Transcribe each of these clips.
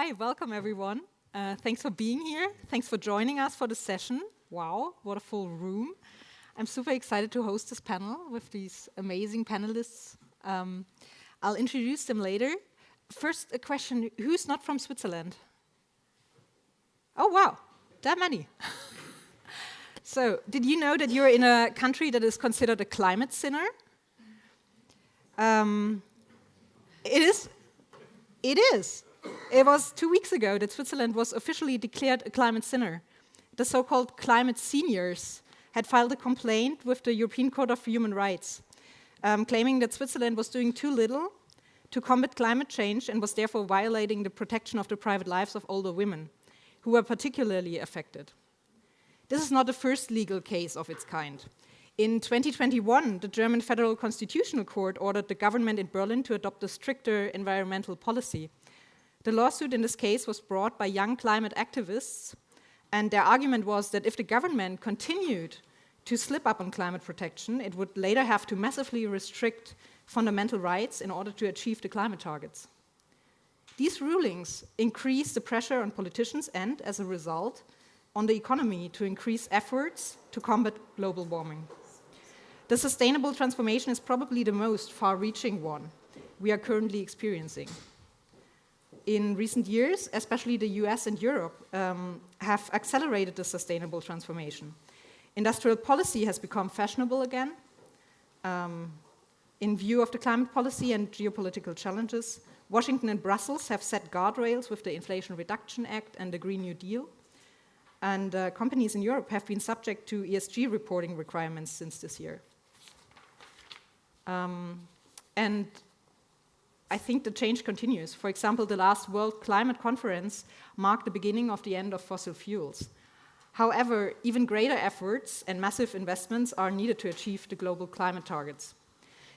Hi, welcome everyone. Thanks for being here. Thanks for joining us for the session. Wow, what a full room. I'm super excited to host this panel with these amazing panelists. I'll introduce them later. First, a question, who's not from Switzerland? Oh, wow, that many. So, did you know that you're in a country that is considered a climate sinner? It is. It is. It was 2 weeks ago that Switzerland was officially declared a climate sinner. The so-called climate seniors had filed a complaint with the European Court of Human Rights, claiming that Switzerland was doing too little to combat climate change and was therefore violating the protection of the private lives of older women, who were particularly affected. This is not the first legal case of its kind. In 2021, the German Federal Constitutional Court ordered the government in Berlin to adopt a stricter environmental policy. The lawsuit in this case was brought by young climate activists, and their argument was that if the government continued to slip up on climate protection, it would later have to massively restrict fundamental rights in order to achieve the climate targets. These rulings increase the pressure on politicians and, as a result, on the economy to increase efforts to combat global warming. The sustainable transformation is probably the most far-reaching one we are currently experiencing. In recent years, especially the US and Europe have accelerated the sustainable transformation. Industrial policy has become fashionable again. In view of the climate policy and geopolitical challenges, Washington and Brussels have set guardrails with the Inflation Reduction Act and the Green New Deal. And companies in Europe have been subject to ESG reporting requirements since this year. And I think the change continues. For example, the last World Climate Conference marked the beginning of the end of fossil fuels. However, even greater efforts and massive investments are needed to achieve the global climate targets.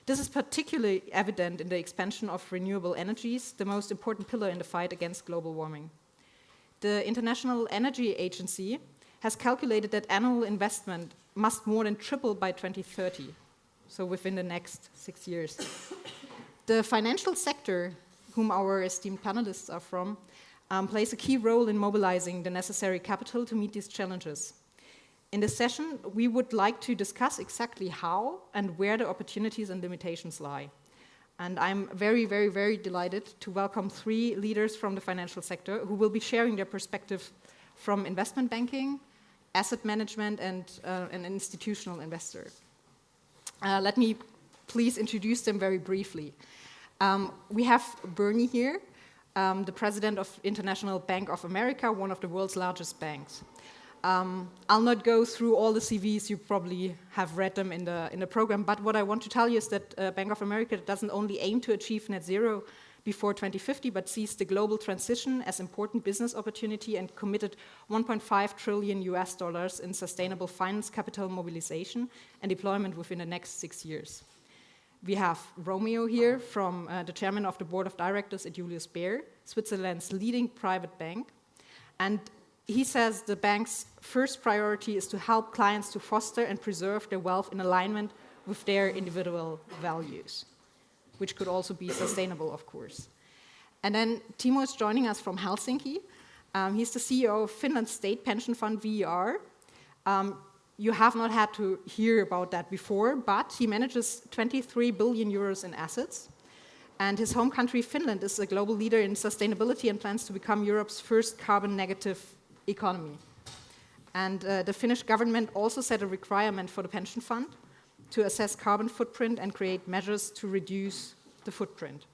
This is particularly evident in the expansion of renewable energies, the most important pillar in the fight against global warming. The International Energy Agency has calculated that annual investment must more than triple by 2030, so within the next 6 years. The financial sector, whom our esteemed panelists are from, plays a key role in mobilizing the necessary capital to meet these challenges. In this session, we would like to discuss exactly how and where the opportunities and limitations lie. And I'm very, very, very delighted to welcome 3 leaders from the financial sector who will be sharing their perspective from investment banking, asset management, and an institutional investor. Let me please introduce them very briefly. We have Bernie here, the president of International Bank of America, one of the world's largest banks. I'll not go through all the CVs, you probably have read them in the program, but what I want to tell you is that Bank of America doesn't only aim to achieve net zero before 2050, but sees the global transition as important business opportunity and committed $1.5 trillion in sustainable finance capital mobilization and deployment within the next 6 years. We have Romeo here, from the chairman of the board of directors at Julius Baer, Switzerland's leading private bank. And he says the bank's first priority is to help clients to foster and preserve their wealth in alignment with their individual values, which could also be sustainable, of course. And then Timo is joining us from Helsinki. He's the CEO of Finland's state pension fund, VER. You have not had to hear about that before, but he manages 23 billion euros in assets. And his home country, Finland, is a global leader in sustainability and plans to become Europe's first carbon-negative economy. And the Finnish government also set a requirement for the pension fund to assess carbon footprint and create measures to reduce the footprint.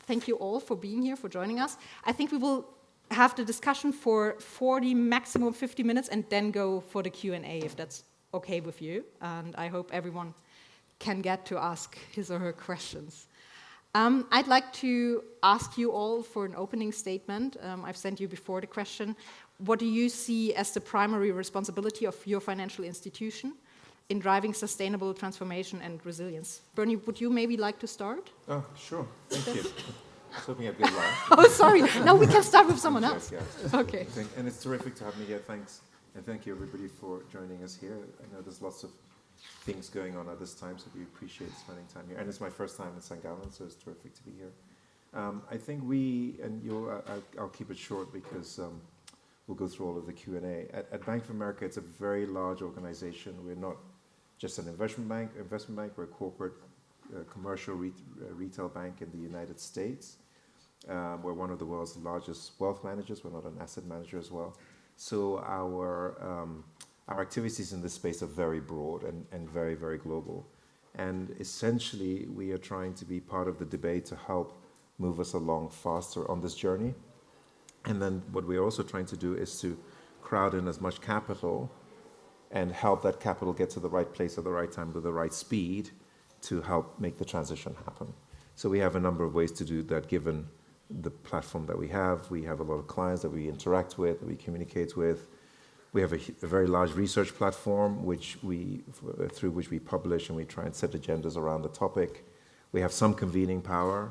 Thank you all for being here, for joining us. I think we will have the discussion for 40, maximum 50 minutes, and then go for the Q&A, if that's okay with you. And I hope everyone can get to ask his or her questions. I'd like to ask you all for an opening statement. I've sent you before the question. What do you see as the primary responsibility of your financial institution in driving sustainable transformation and resilience? Bernie, would you maybe like to start? Oh, sure. Thank you. I was hoping I'd be alive. Oh, sorry. No, we can start with someone else. Yes. Okay. And it's terrific to have me here. Thanks. And thank you, everybody, for joining us here. I know there's lots of things going on at this time, so we appreciate spending time here. And it's my first time in St. Gallen, so it's terrific to be here. I think I'll keep it short because we'll go through all of the Q&A. At Bank of America, it's a very large organization. We're not just an investment bank. We're a corporate, commercial retail bank in the United States. We're one of the world's largest wealth managers. We're not an asset manager as well. So our activities in this space are very broad and very, very global. And essentially, we are trying to be part of the debate to help move us along faster on this journey. And then what we're also trying to do is to crowd in as much capital and help that capital get to the right place at the right time with the right speed to help make the transition happen. So we have a number of ways to do that given the platform that we have. We have a lot of clients that we interact with, that we communicate with. We have a very large research platform through which we publish and we try and set agendas around the topic. We have some convening power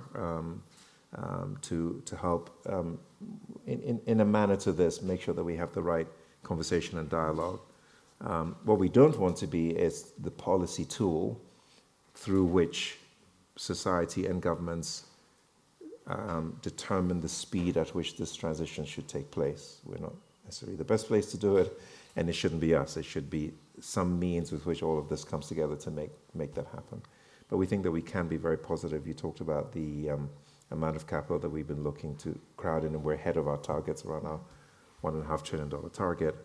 to help in a manner to this, make sure that we have the right conversation and dialogue. What we don't want to be is the policy tool through which society and governments determine the speed at which this transition should take place. We're not necessarily the best place to do it, and it shouldn't be us. It should be some means with which all of this comes together to make that happen. But we think that we can be very positive. You talked about the amount of capital that we've been looking to crowd in, and we're ahead of our targets, around our $1.5 trillion target.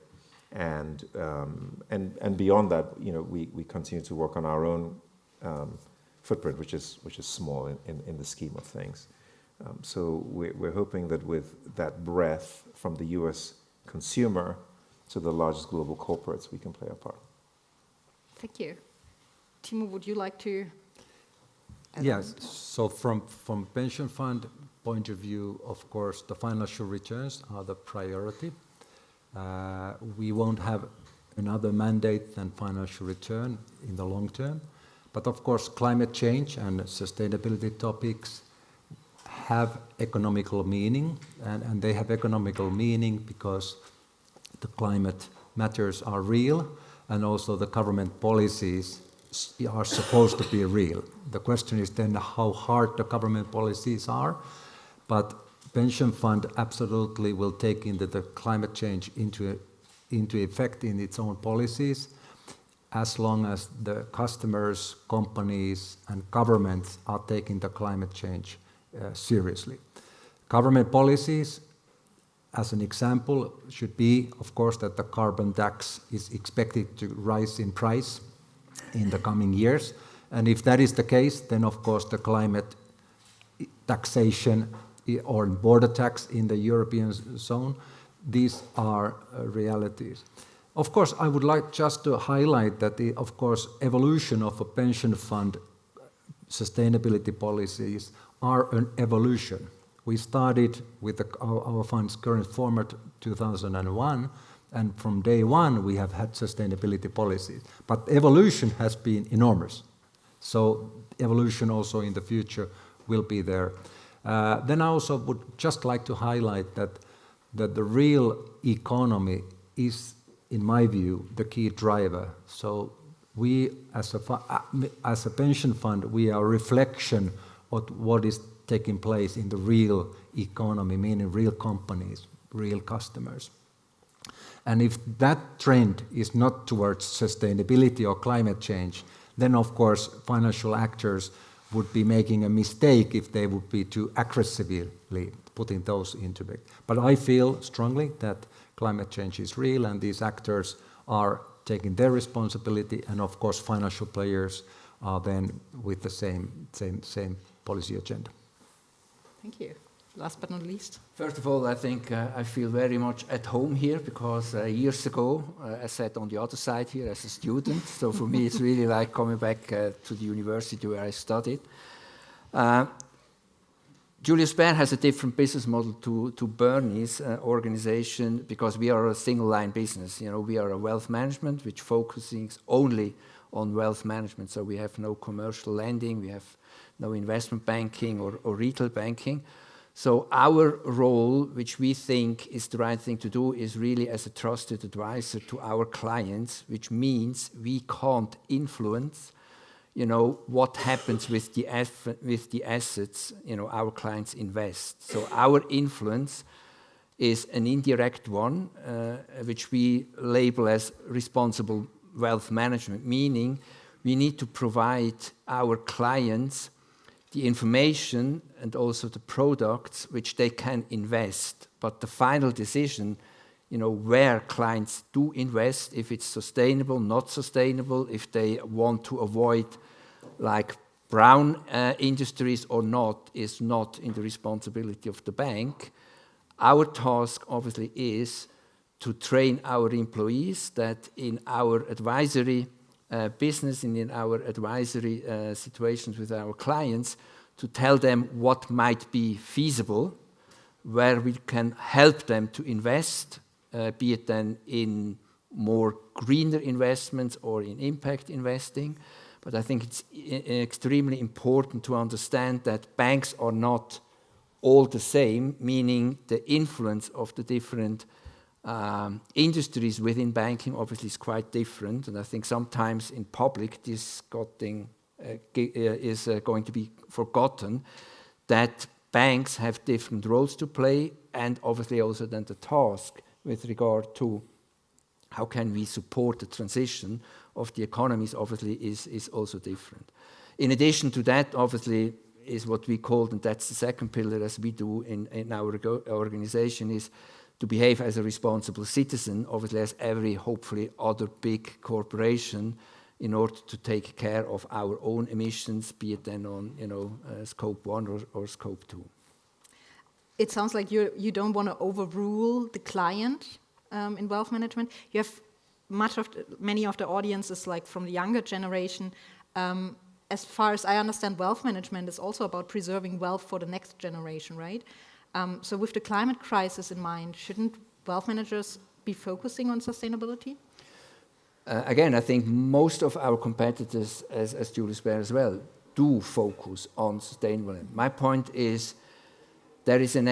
And beyond that, we continue to work on our own footprint, which is small in the scheme of things. So we're hoping that with that breadth from the U.S. consumer to the largest global corporates, we can play our part. Thank you. Timo, would you like to? Yes. So from pension fund point of view, of course, the financial returns are the priority. We won't have another mandate than financial return in the long term. But of course, climate change and sustainability topics have economical meaning, and they have economical meaning because the climate matters are real, and also the government policies are supposed to be real. The question is then how hard the government policies are, but pension fund absolutely will take into the climate change into effect in its own policies, as long as the customers, companies, and governments are taking the climate change seriously. Government policies, as an example, should be, of course, that the carbon tax is expected to rise in price in the coming years. And if that is the case, then of course the climate taxation or border tax in the European zone, these are realities. Of course, I would like just to highlight that the, of course, evolution of a pension fund sustainability policies are an evolution. We started with our fund's current format 2001, and from day one we have had sustainability policies. But evolution has been enormous. So evolution also in the future will be there. Then I also would just like to highlight that the real economy is, in my view, the key driver. So we, as a pension fund, we are a reflection of what is taking place in the real economy, meaning real companies, real customers. And if that trend is not towards sustainability or climate change, then of course financial actors would be making a mistake if they would be too aggressively putting those into it. But I feel strongly that climate change is real and these actors are taking their responsibility, and of course financial players are then with the same policy agenda. Thank you. Last but not least. First of all, I think I feel very much at home here because years ago I sat on the other side here as a student. So for me, it's really like coming back to the university where I studied. Julius Baer has a different business model to Bernie's organization because we are a single line business. We are a wealth management which focuses only on wealth management. So we have no commercial lending, we have no investment banking or retail banking. So our role, which we think is the right thing to do, is really as a trusted advisor to our clients, which means we can't influence, what happens with the assets, our clients invest. So our influence is an indirect one, which we label as responsible wealth management, meaning we need to provide our clients the information and also the products which they can invest. But the final decision, where clients do invest, if it's sustainable, not sustainable, if they want to avoid like brown industries or not, is not in the responsibility of the bank. Our task obviously is to train our employees that in our advisory business and in our advisory situations with our clients, to tell them what might be feasible, where we can help them to invest, be it then in more greener investments or in impact investing. But I think it's extremely important to understand that banks are not all the same, meaning the influence of the different industries within banking obviously is quite different. And I think sometimes in public this is going to be forgotten, that banks have different roles to play, and obviously also then the task with regard to how can we support the transition of the economies obviously is also different. In addition to that, obviously, is what we call, and that's the second pillar as we do in our organization, is to behave as a responsible citizen, obviously as every, hopefully, other big corporation, in order to take care of our own emissions, be it then on scope 1 or scope 2. It sounds like you don't want to overrule the client in wealth management. You have many of the audiences like from the younger generation. As far as I understand, wealth management is also about preserving wealth for the next generation, right? So with the climate crisis in mind, shouldn't wealth managers be focusing on sustainability? Again, I think most of our competitors, as Julius Baer as well, do focus on sustainability. My point is there is an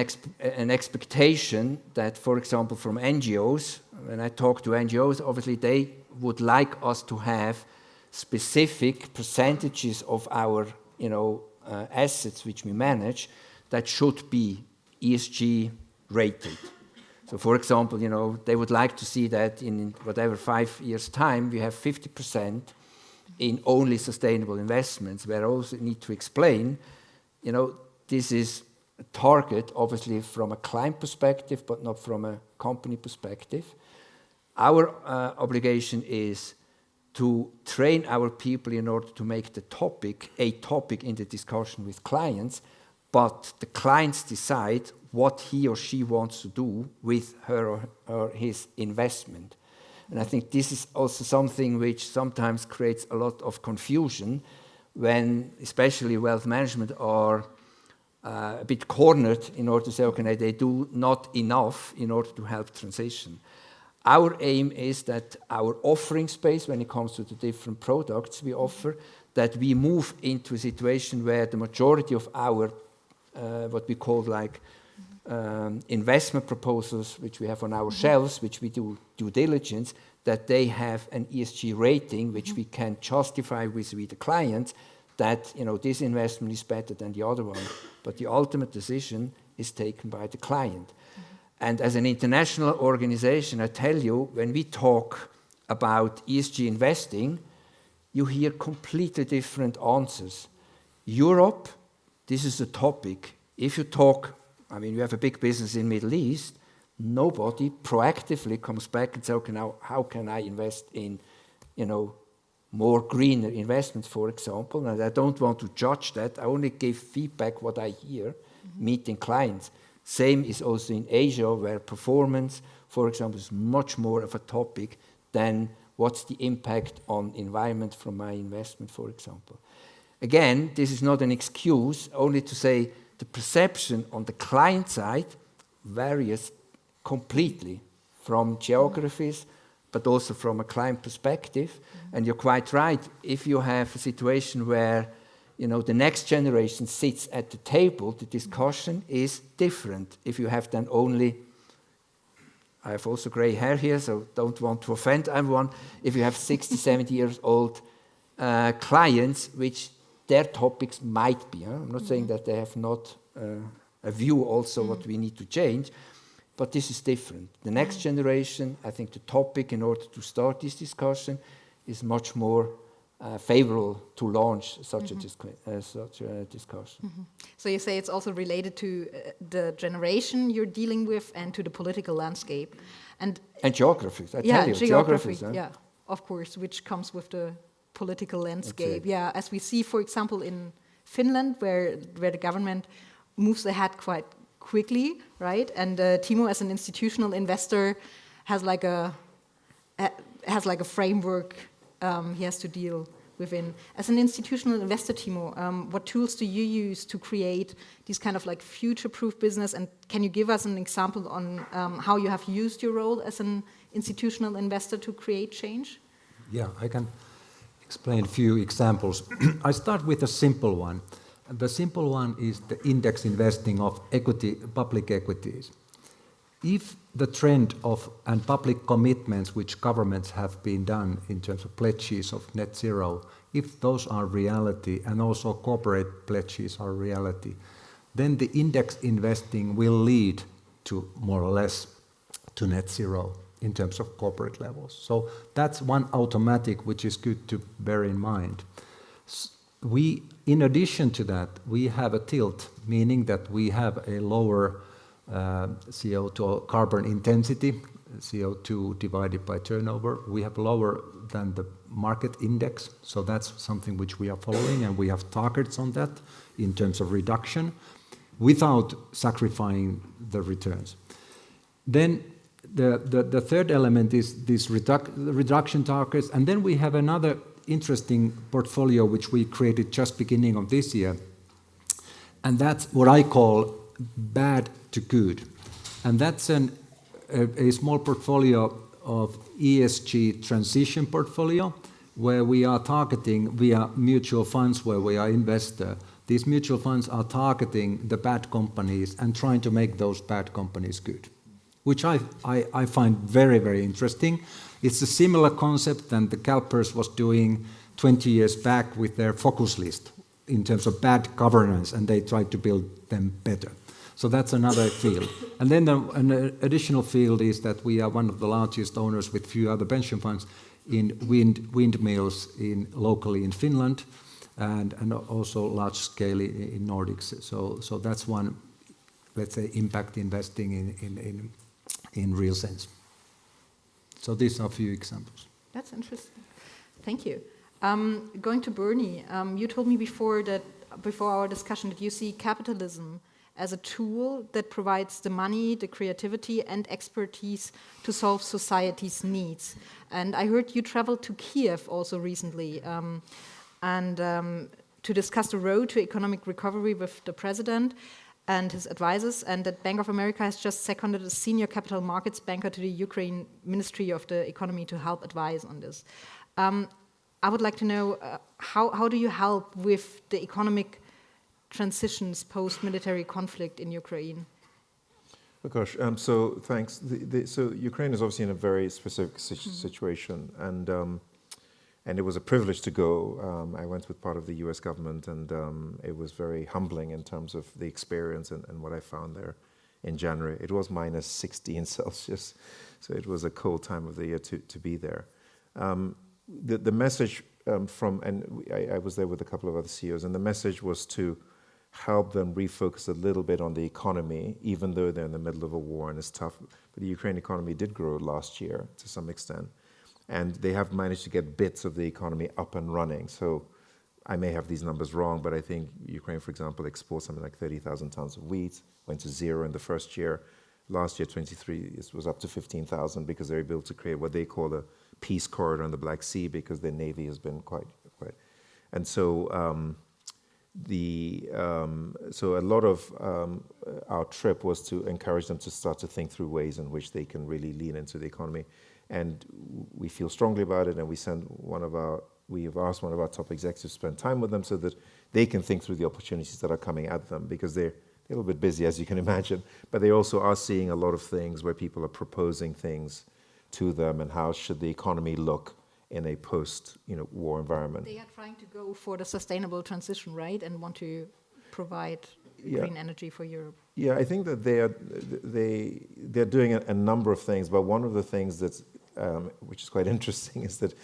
expectation that, for example, from NGOs, when I talk to NGOs, obviously they would like us to have specific percentages of our assets which we manage that should be ESG rated. So, for example, they would like to see that in whatever 5 years' time, we have 50% in only sustainable investments, where I also need to explain, this is a target, obviously, from a client perspective, but not from a company perspective. Our obligation is to train our people in order to make the topic a topic in the discussion with clients, but the clients decide what he or she wants to do with her or his investment. And I think this is also something which sometimes creates a lot of confusion when especially wealth management are a bit cornered in order to say, okay, they do not enough in order to help transition. Our aim is that our offering space, when it comes to the different products we offer, that we move into a situation where the majority of our what we call like investment proposals, which we have on our shelves, which we do due diligence, that they have an ESG rating, which we can justify with the client, that this investment is better than the other one. But the ultimate decision is taken by the client. And as an international organization, I tell you, when we talk about ESG investing, you hear completely different answers. Europe, this is a topic. If you talk, you have a big business in Middle East, nobody proactively comes back and says, okay, now how can I invest in, more greener investments, for example. And I don't want to judge that. I only give feedback what I hear, meeting clients. Same is also in Asia, where performance, for example, is much more of a topic than what's the impact on environment from my investment, for example. Again, this is not an excuse, only to say the perception on the client side varies completely from geographies, but also from a client perspective. And you're quite right. If you have a situation where the next generation sits at the table, the discussion is different. If you have then only, I have also gray hair here, so don't want to offend everyone. If you have 60, 70 years old clients which their topics might be. I'm not saying that they have not a view also what we need to change, but this is different. The next generation, I think the topic in order to start this discussion is much more favorable to launch such a discussion. So you say it's also related to the generation you're dealing with and to the political landscape. And geographies, I tell you, geographies. Yeah, of course, which comes with the political landscape. Yeah, as we see, for example, in Finland, where the government moves ahead quite quickly, right? And Timo, as an institutional investor, has like a framework he has to deal within. As an institutional investor, Timo, what tools do you use to create these kind of like future-proof business? And can you give us an example on how you have used your role as an institutional investor to create change? Yeah, I can explain a few examples. I start with a simple one. The simple one is the index investing of public equities. If the trend of and public commitments which governments have been done in terms of pledges of net zero, if those are reality and also corporate pledges are reality, then the index investing will lead to more or less to net zero in terms of corporate levels. So that's one automatic which is good to bear in mind. In addition to that, we have a tilt, meaning that we have a lower CO2 carbon intensity, CO2 divided by turnover. We have lower than the market index, so that's something which we are following, and we have targets on that in terms of reduction without sacrificing the returns. Then the third element is these reduction targets, and then we have another interesting portfolio which we created just beginning of this year, and that's what I call bad to good. And that's a small portfolio of ESG transition portfolio where we are targeting via mutual funds where we are investor. These mutual funds are targeting the bad companies and trying to make those bad companies good, which I find very, very interesting. It's a similar concept than the CalPERS was doing 20 years back with their focus list in terms of bad governance, and they tried to build them better. So that's another field. And then an additional field is that we are one of the largest owners with few other pension funds in windmills locally in Finland and also large scale in Nordics. So that's one, let's say, impact investing in real sense. So these are a few examples. That's interesting. Thank you. Going to Bernie, you told me before our discussion that you see capitalism as a tool that provides the money, the creativity, and expertise to solve society's needs. And I heard you traveled to Kiev also recently, to discuss the road to economic recovery with the president and his advisors, and that Bank of America has just seconded a senior capital markets banker to the Ukraine Ministry of the Economy to help advise on this. I would like to know how do you help with the economic transitions post-military conflict in Ukraine? Oh gosh, so thanks. So Ukraine is obviously in a very specific situation, and it was a privilege to go. I went with part of the U.S. government, and it was very humbling in terms of the experience and what I found there in January. It was minus 16 Celsius, so it was a cold time of the year to be there. The message I was there with a couple of other CEOs, and the message was to help them refocus a little bit on the economy, even though they're in the middle of a war and it's tough. But the Ukraine economy did grow last year to some extent, and they have managed to get bits of the economy up and running. So I may have these numbers wrong, but I think Ukraine, for example, exports something like 30,000 tons of wheat, went to zero in the first year. Last year, 23, it was up to 15,000 because they were able to create what they call a peace corridor in the Black Sea because their navy has been quite. And so so a lot of our trip was to encourage them to start to think through ways in which they can really lean into the economy. And we feel strongly about it, and we have asked one of our top executives to spend time with them so that they can think through the opportunities that are coming at them, because they're a little bit busy, as you can imagine, but they also are seeing a lot of things where people are proposing things to them and how should the economy look in a post-war environment. They are trying to go for the sustainable transition, right, and want to provide green energy for Europe. Yeah, I think that they're doing a number of things, but one of the things that's which is quite interesting is that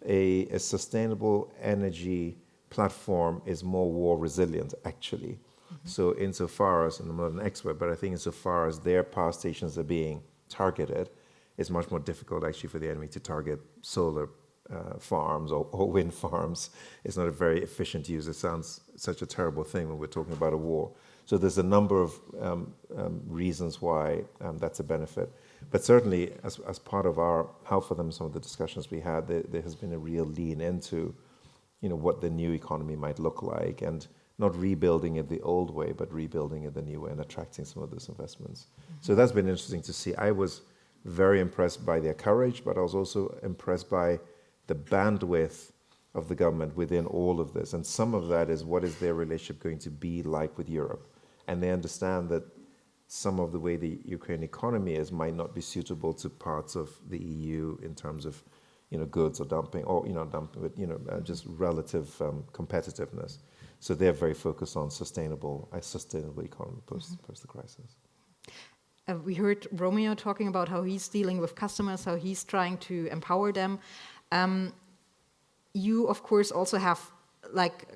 a sustainable energy platform is more war resilient, actually. So insofar as, and I'm not an expert, but I think insofar as their power stations are being targeted, it's much more difficult actually for the enemy to target solar farms or wind farms. It's not a very efficient use. It sounds such a terrible thing when we're talking about a war. So there's a number of reasons why that's a benefit. But certainly, as part of our How for Them, some of the discussions we had, there has been a real lean into, what the new economy might look like, and not rebuilding it the old way, but rebuilding it the new way and attracting some of those investments. So that's been interesting to see. I was very impressed by their courage, but I was also impressed by the bandwidth of the government within all of this. And some of that is, what is their relationship going to be like with Europe? And they understand that some of the way the Ukraine economy is might not be suitable to parts of the EU in terms of, goods or dumping, or just relative competitiveness. So they're very focused on a sustainable economy post the crisis. We heard Romeo talking about how he's dealing with customers, how he's trying to empower them. You, of course, also have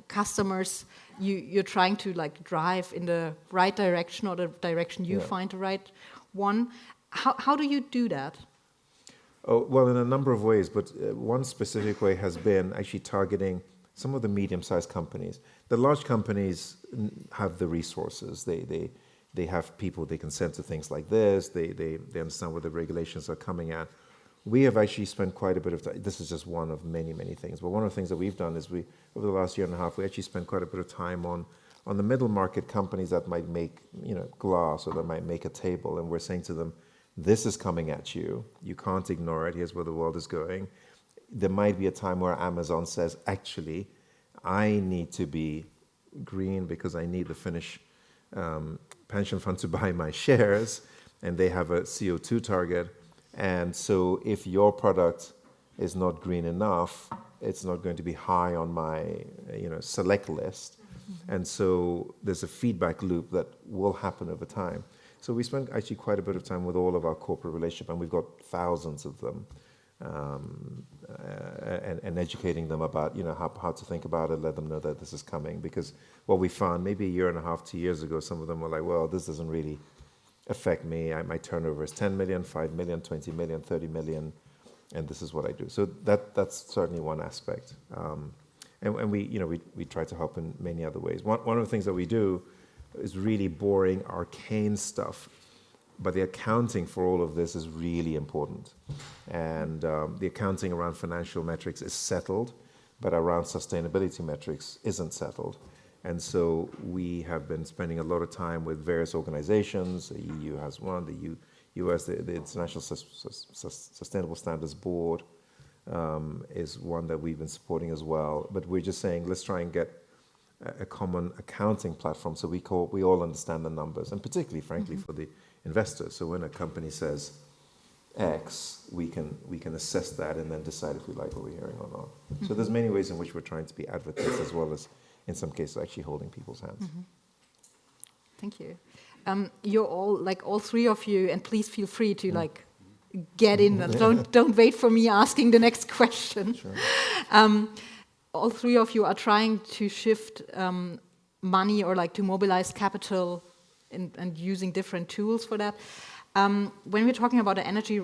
customers. You're trying to drive in the right direction, or the direction you find the right one. How do you do that? Oh, well, in a number of ways, but one specific way has been actually targeting some of the medium-sized companies. The large companies have the resources. They have people they can send to things like this. They understand where the regulations are coming at. We have actually spent quite a bit of time. This is just one of many, many things. But one of the things that we've done is over the last year and a half, we actually spent quite a bit of time on the middle market companies that might make glass, or that might make a table, and we're saying to them, this is coming at you. You can't ignore it. Here's where the world is going. There might be a time where Amazon says, actually, I need to be green because I need the Finnish pension fund to buy my shares, and they have a CO2 target. And so if your product is not green enough, it's not going to be high on my select list. And so there's a feedback loop that will happen over time. So we spent actually quite a bit of time with all of our corporate relationship, and we've got thousands of them, and educating them about how to think about it, let them know that this is coming. Because what we found maybe a year and a half, 2 years ago, some of them were like, well, this doesn't really affect me. My turnover is 10 million, 5 million, 20 million, 30 million, and this is what I do. So that's certainly one aspect. And we try to help in many other ways. One of the things that we do is really boring, arcane stuff, but the accounting for all of this is really important. And the accounting around financial metrics is settled, but around sustainability metrics isn't settled. And so we have been spending a lot of time with various organizations. The EU has one, the US, the International Sustainable Standards Board is one that we've been supporting as well. But we're just saying, let's try and get a common accounting platform so we all understand the numbers, and particularly, frankly, for the investors. So when a company says X, we can assess that and then decide if we like what we're hearing or not. So there's many ways in which we're trying to be advocates, as well as, in some cases, actually holding people's hands. Thank you. You're all three of you, and please feel free to get in. Don't wait for me asking the next question. Sure. All three of you are trying to shift money, or to mobilize capital, and using different tools for that. When we're talking about the energy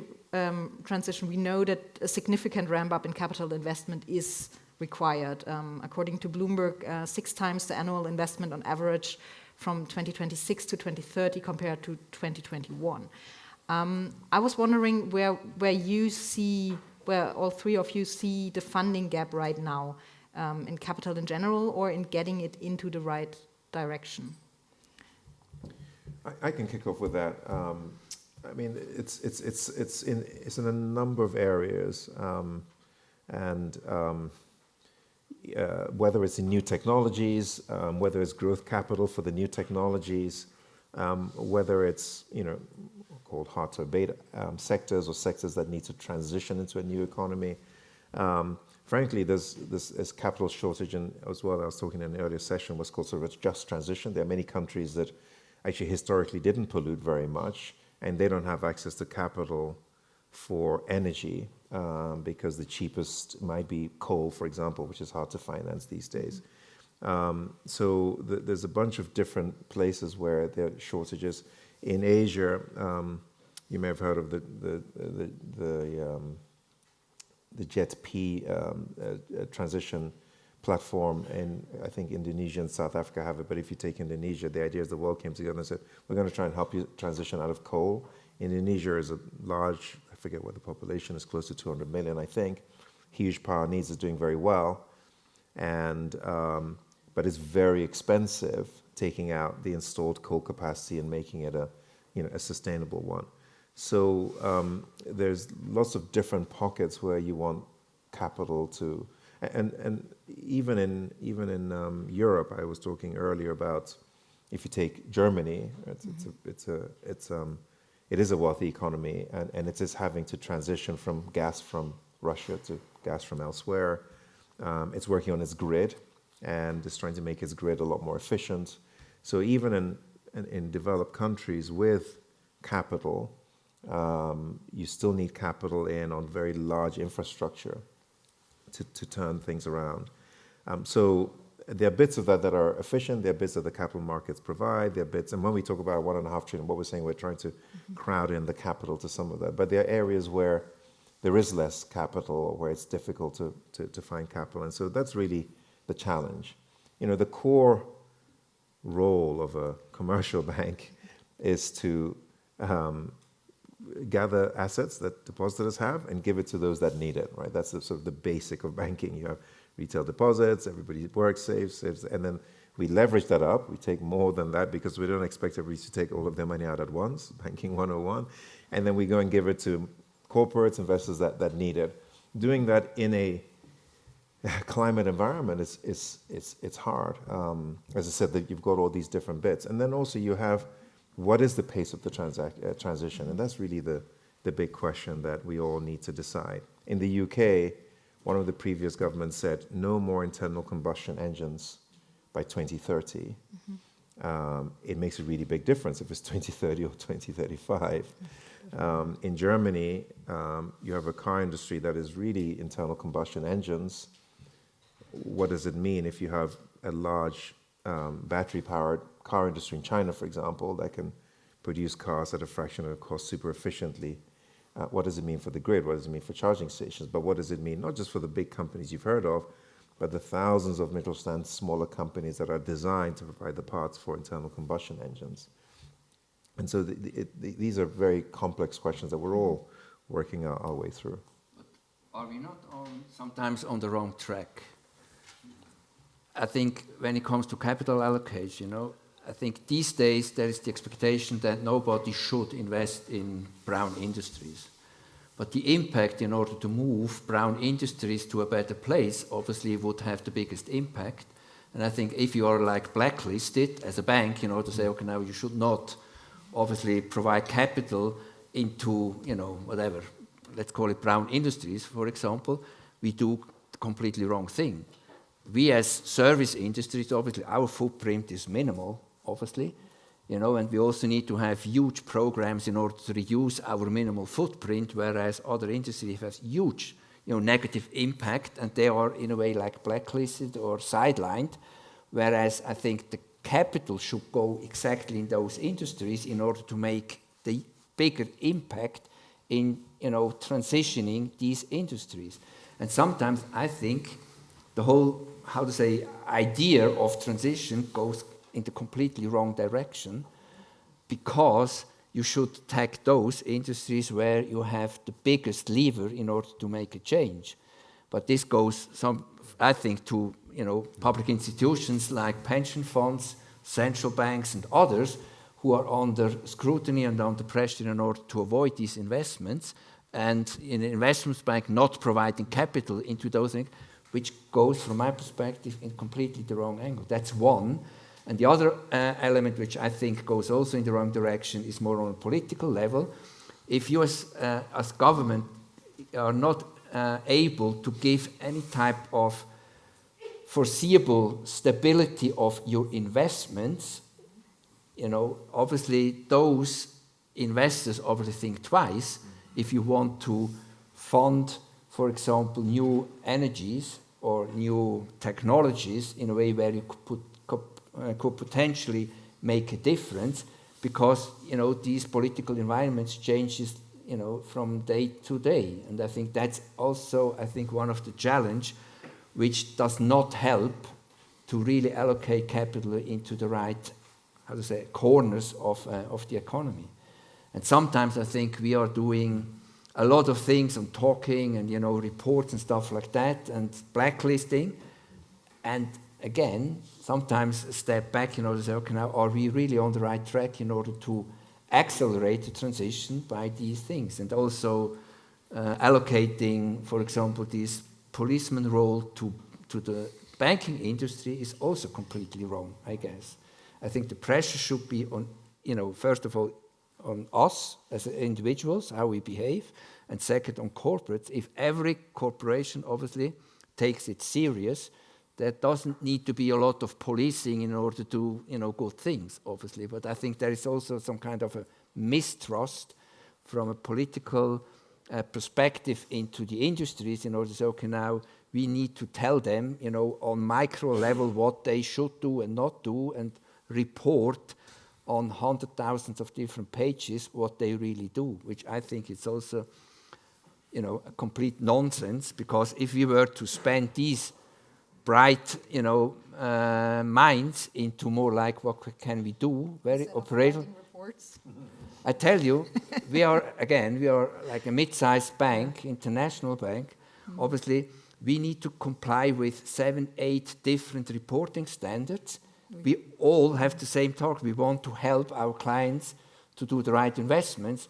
transition, we know that a significant ramp up in capital investment is required. According to Bloomberg, 6 times the annual investment on average from 2026 to 2030 compared to 2021. I was wondering where all three of you see the funding gap right now, in capital in general, or in getting it into the right direction. I can kick off with that. I mean, it's in a number of areas, and whether it's in new technologies, whether it's growth capital for the new technologies, whether it's called hard to abate sectors, or sectors that need to transition into a new economy. Frankly, there's this capital shortage, and as well, I was talking in an earlier session, what's called sort of a just transition. There are many countries that actually historically didn't pollute very much, and they don't have access to capital for energy because the cheapest might be coal, for example, which is hard to finance these days. So there's a bunch of different places where there are shortages. In Asia, you may have heard of the JET-P transition platform in, I think, Indonesia and South Africa have it, but if you take Indonesia, the idea is the world came together and said, we're going to try and help you transition out of coal. Indonesia is a large, I forget what the population is, close to 200 million, I think. Huge power needs, is doing very well. And but it's very expensive taking out the installed coal capacity and making it a sustainable one. So there's lots of different pockets where you want capital to, and even in Europe, I was talking earlier about, if you take Germany, it is a wealthy economy, and it is having to transition from gas from Russia to gas from elsewhere. It's working on its grid, and it's trying to make its grid a lot more efficient. So even in developed countries with capital, you still need capital in on very large infrastructure to turn things around. So there are bits of that are efficient, there are bits that the capital markets provide, there are bits, and when we talk about 1.5 trillion, what we're saying, we're trying to crowd in the capital to some of that. But there are areas where there is less capital, or where it's difficult to find capital, and so that's really the challenge. The core role of a commercial bank is to gather assets that depositors have and give it to those that need it, right? That's sort of the basic of banking. You have retail deposits, everybody works, saves, and then we leverage that up. We take more than that because we don't expect everybody to take all of their money out at once, banking 101, and then we go and give it to corporates, investors that need it. Doing that in a climate environment it's hard. As I said, that you've got all these different bits, and then also you have, what is the pace of the transition? And that's really the big question that we all need to decide. In the UK, one of the previous governments said no more internal combustion engines by 2030. It makes a really big difference if it's 2030 or 2035. In Germany, you have a car industry that is really internal combustion engines. What does it mean if you have a large battery-powered car industry in China, for example, that can produce cars at a fraction of the cost super efficiently? What does it mean for the grid? What does it mean for charging stations? But what does it mean not just for the big companies you've heard of, but the thousands of Mittelstand smaller companies that are designed to provide the parts for internal combustion engines? And so these are very complex questions that we're all working our way through. But are we not sometimes on the wrong track? I think when it comes to capital allocation, I think these days there is the expectation that nobody should invest in brown industries. But the impact in order to move brown industries to a better place obviously would have the biggest impact. And I think if you are like blacklisted as a bank, to say, okay, now you should not obviously provide capital into, whatever, let's call it brown industries, for example, we do the completely wrong thing. We as service industries, obviously, our footprint is minimal, obviously, and we also need to have huge programs in order to reduce our minimal footprint, whereas other industries have huge, negative impact, and they are in a way like blacklisted or sidelined, whereas I think the capital should go exactly in those industries in order to make the bigger impact in, transitioning these industries. And sometimes I think the whole, idea of transition goes in the completely wrong direction, because you should tag those industries where you have the biggest lever in order to make a change. But this goes, I think, to public institutions like pension funds, central banks, and others who are under scrutiny and under pressure in order to avoid these investments, and in an investment bank not providing capital into those things, which goes, from my perspective, in completely the wrong angle. That's one. And the other element, which I think goes also in the wrong direction, is more on a political level. If you as government are not able to give any type of foreseeable stability of your investments, obviously those investors obviously think twice if you want to fund, for example, new energies or new technologies in a way where you could potentially make a difference, because these political environments changes from day to day. And I think that's also one of the challenge which does not help to really allocate capital into the right corners of the economy. And sometimes I think we are doing a lot of things and talking and reports and stuff like that and blacklisting, and again sometimes step back to say, okay, now are we really on the right track in order to accelerate the transition by these things? And also allocating, for example, this policeman role to the banking industry is also completely wrong, I guess. I think the pressure should be on, first of all, on us as individuals, how we behave, and second, on corporates. If every corporation obviously takes it serious, there doesn't need to be a lot of policing in order to do, good things, obviously. But I think there is also some kind of a mistrust from a political perspective into the industries in order to say, okay, now we need to tell them, on micro level what they should do and not do, and report on 100,000 of different pages what they really do, which I think is also, a complete nonsense, because if we were to spend these bright, minds into more like what can we do, very operational. I tell you, we are like a mid-sized bank, international bank. Obviously, we need to comply with 7, 8 different reporting standards. We all have the same target. We want to help our clients to do the right investments,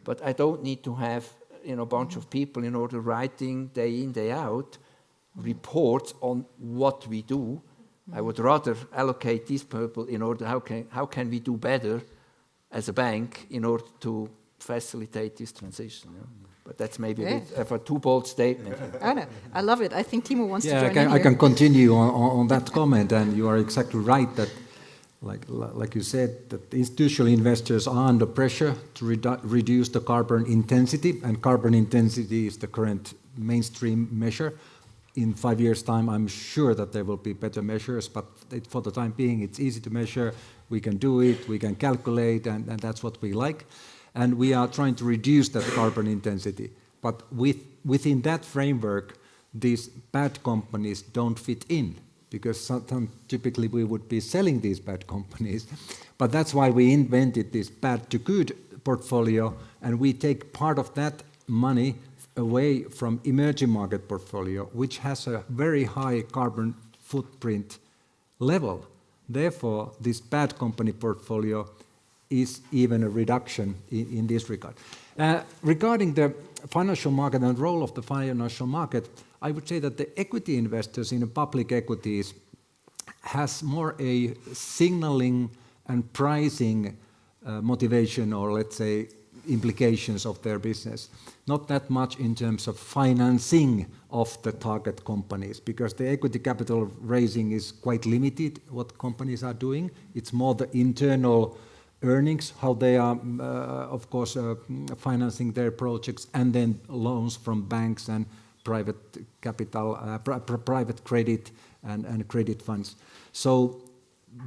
but I don't need to have a bunch of people in order writing day in, day out reports on what we do. I would rather allocate these people in order how can we do better as a bank in order to facilitate this transition. But that's maybe a bit of a too bold statement. I love it. I think Timo wants to join in I can continue on that comment, and you are exactly right that, like you said, that the institutional investors are under pressure to reduce the carbon intensity, and carbon intensity is the current mainstream measure. In 5 years' time, I'm sure that there will be better measures, but for the time being, it's easy to measure. We can do it, we can calculate, and that's what we like. And we are trying to reduce that carbon intensity. But within that framework, these bad companies don't fit in, because sometimes typically we would be selling these bad companies. But that's why we invented this bad to good portfolio, and we take part of that money away from emerging market portfolio, which has a very high carbon footprint level. Therefore, this bad company portfolio is even a reduction in this regard. Regarding the financial market and role of the financial market, I would say that the equity investors in public equities has more a signaling and pricing motivation, or let's say implications of their business. Not that much in terms of financing of the target companies, because the equity capital raising is quite limited what companies are doing. It's more the internal earnings, how they are, of course, financing their projects, and then loans from banks and private capital, private credit and credit funds. So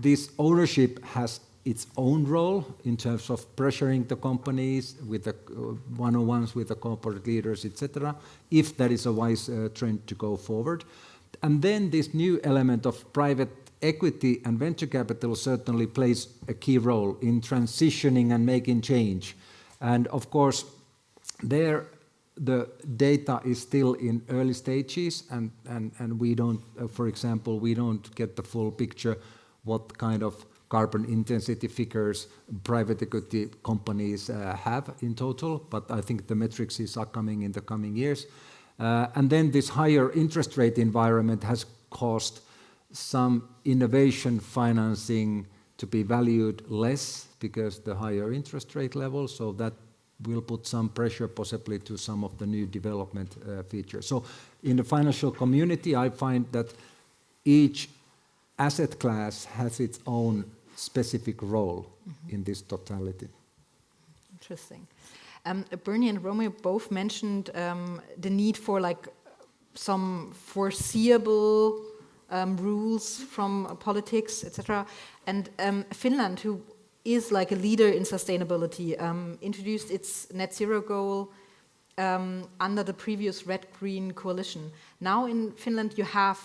this ownership has its own role in terms of pressuring the companies with the one-on-ones with the corporate leaders, etc., if that is a wise trend to go forward. And then this new element of private equity and venture capital certainly plays a key role in transitioning and making change. And of course, there the data is still in early stages, and we don't, for example, we don't get the full picture what kind of carbon intensity figures private equity companies have in total, but I think the metrics are coming in the coming years. And then this higher interest rate environment has caused some innovation financing to be valued less because the higher interest rate level, so that will put some pressure possibly to some of the new development features. So in the financial community, I find that each asset class has its own specific role in this totality. Interesting. Bernie and Romeo both mentioned the need for like some foreseeable rules from politics, etc. And Finland, who is like a leader in sustainability, introduced its net zero goal under the previous red-green coalition. Now in Finland you have